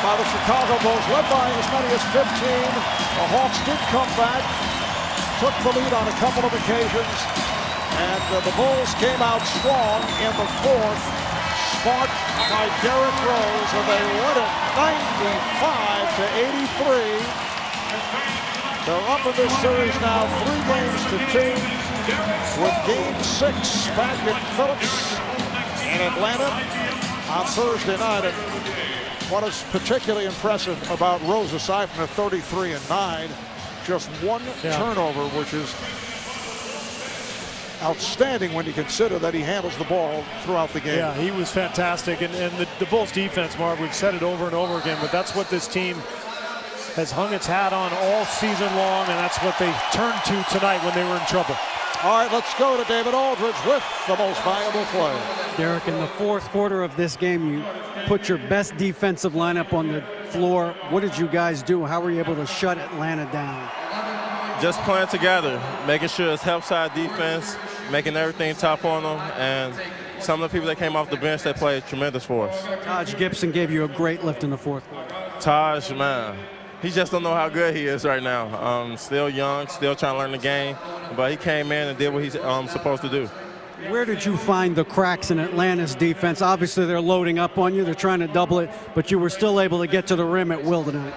S2: by the Chicago Bulls, led by as many as 15. The Hawks did come back, took the lead on a couple of occasions, and the Bulls came out strong in the fourth. Sparked by Derrick Rose, and they win it 95-83. They're up in this series now, 3-2, with Game 6 back in Phillips in Atlanta on Thursday night. And what is particularly impressive about Rose, aside from the 33 and 9, just one turnover, which is outstanding when you consider that he handles the ball throughout the game.
S3: Yeah, he was fantastic. And the Bulls defense, Marv, we've said it over and over again, but that's what this team has hung its hat on all season long, and that's what they turned to tonight when they were in trouble.
S2: All right, let's go to David Aldridge with the most valuable player.
S4: Derrick, in the fourth quarter of this game, you put your best defensive lineup on the floor. What did you guys do? How were you able to shut Atlanta down?
S10: Just playing together, making sure it's help side defense, making everything tough on them, and some of the people that came off the bench, they played tremendous for us.
S4: Taj Gibson gave you a great lift in the fourth quarter.
S10: Taj, man, he just don't know how good he is right now. Still young, still trying to learn the game, but he came in and did what he's supposed to do.
S4: Where did you find the cracks in Atlanta's defense? Obviously, they're loading up on you. They're trying to double it, but you were still able to get to the rim at will tonight.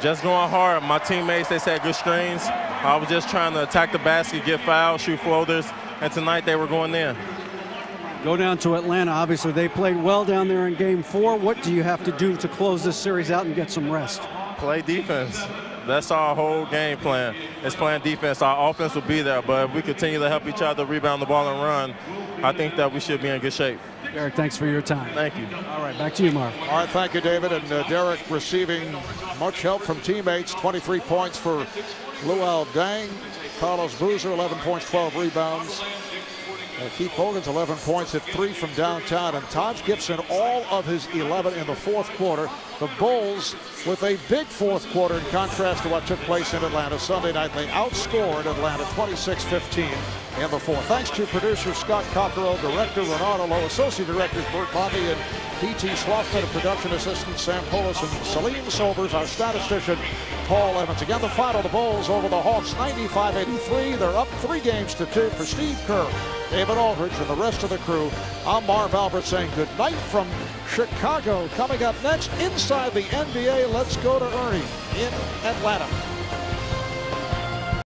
S10: Just going hard. My teammates, they set good screens. I was just trying to attack the basket, get fouled, shoot floaters, and tonight they were going in.
S4: Go down to Atlanta. Obviously, they played well down there in Game 4. What do you have to do to close this series out and get some rest?
S10: Play defense. That's our whole game plan. It's playing defense. Our offense will be there, but if we continue to help each other rebound the ball and run, I think that we should be in good shape.
S4: Derrick, thanks for your time.
S10: Thank you.
S4: All right, back to you, Marv.
S2: All right, thank you, David. And Derrick receiving much help from teammates. 23 points for Luol Deng. Carlos Boozer, 11 points, 12 rebounds. Keith Hogan's 11 points at 3 from downtown. And Taj Gibson, all of his 11 in the fourth quarter. The Bulls with a big fourth quarter in contrast to what took place in Atlanta Sunday night. They outscored Atlanta 26-15 in the fourth. Thanks to producer Scott Cockerell, director Renata Lowe, associate directors Bert Bondi and P.T. Schlossman, and production assistant Sam Polis and Salim Sobers, our statistician Paul Evans. Again, the final, the Bulls over the Hawks 95-83. They're up 3-2 for Steve Kerr, David Aldridge, and the rest of the crew. I'm Marv Albert saying good night from Chicago. Coming up next, inside the NBA, let's go to Ernie in Atlanta.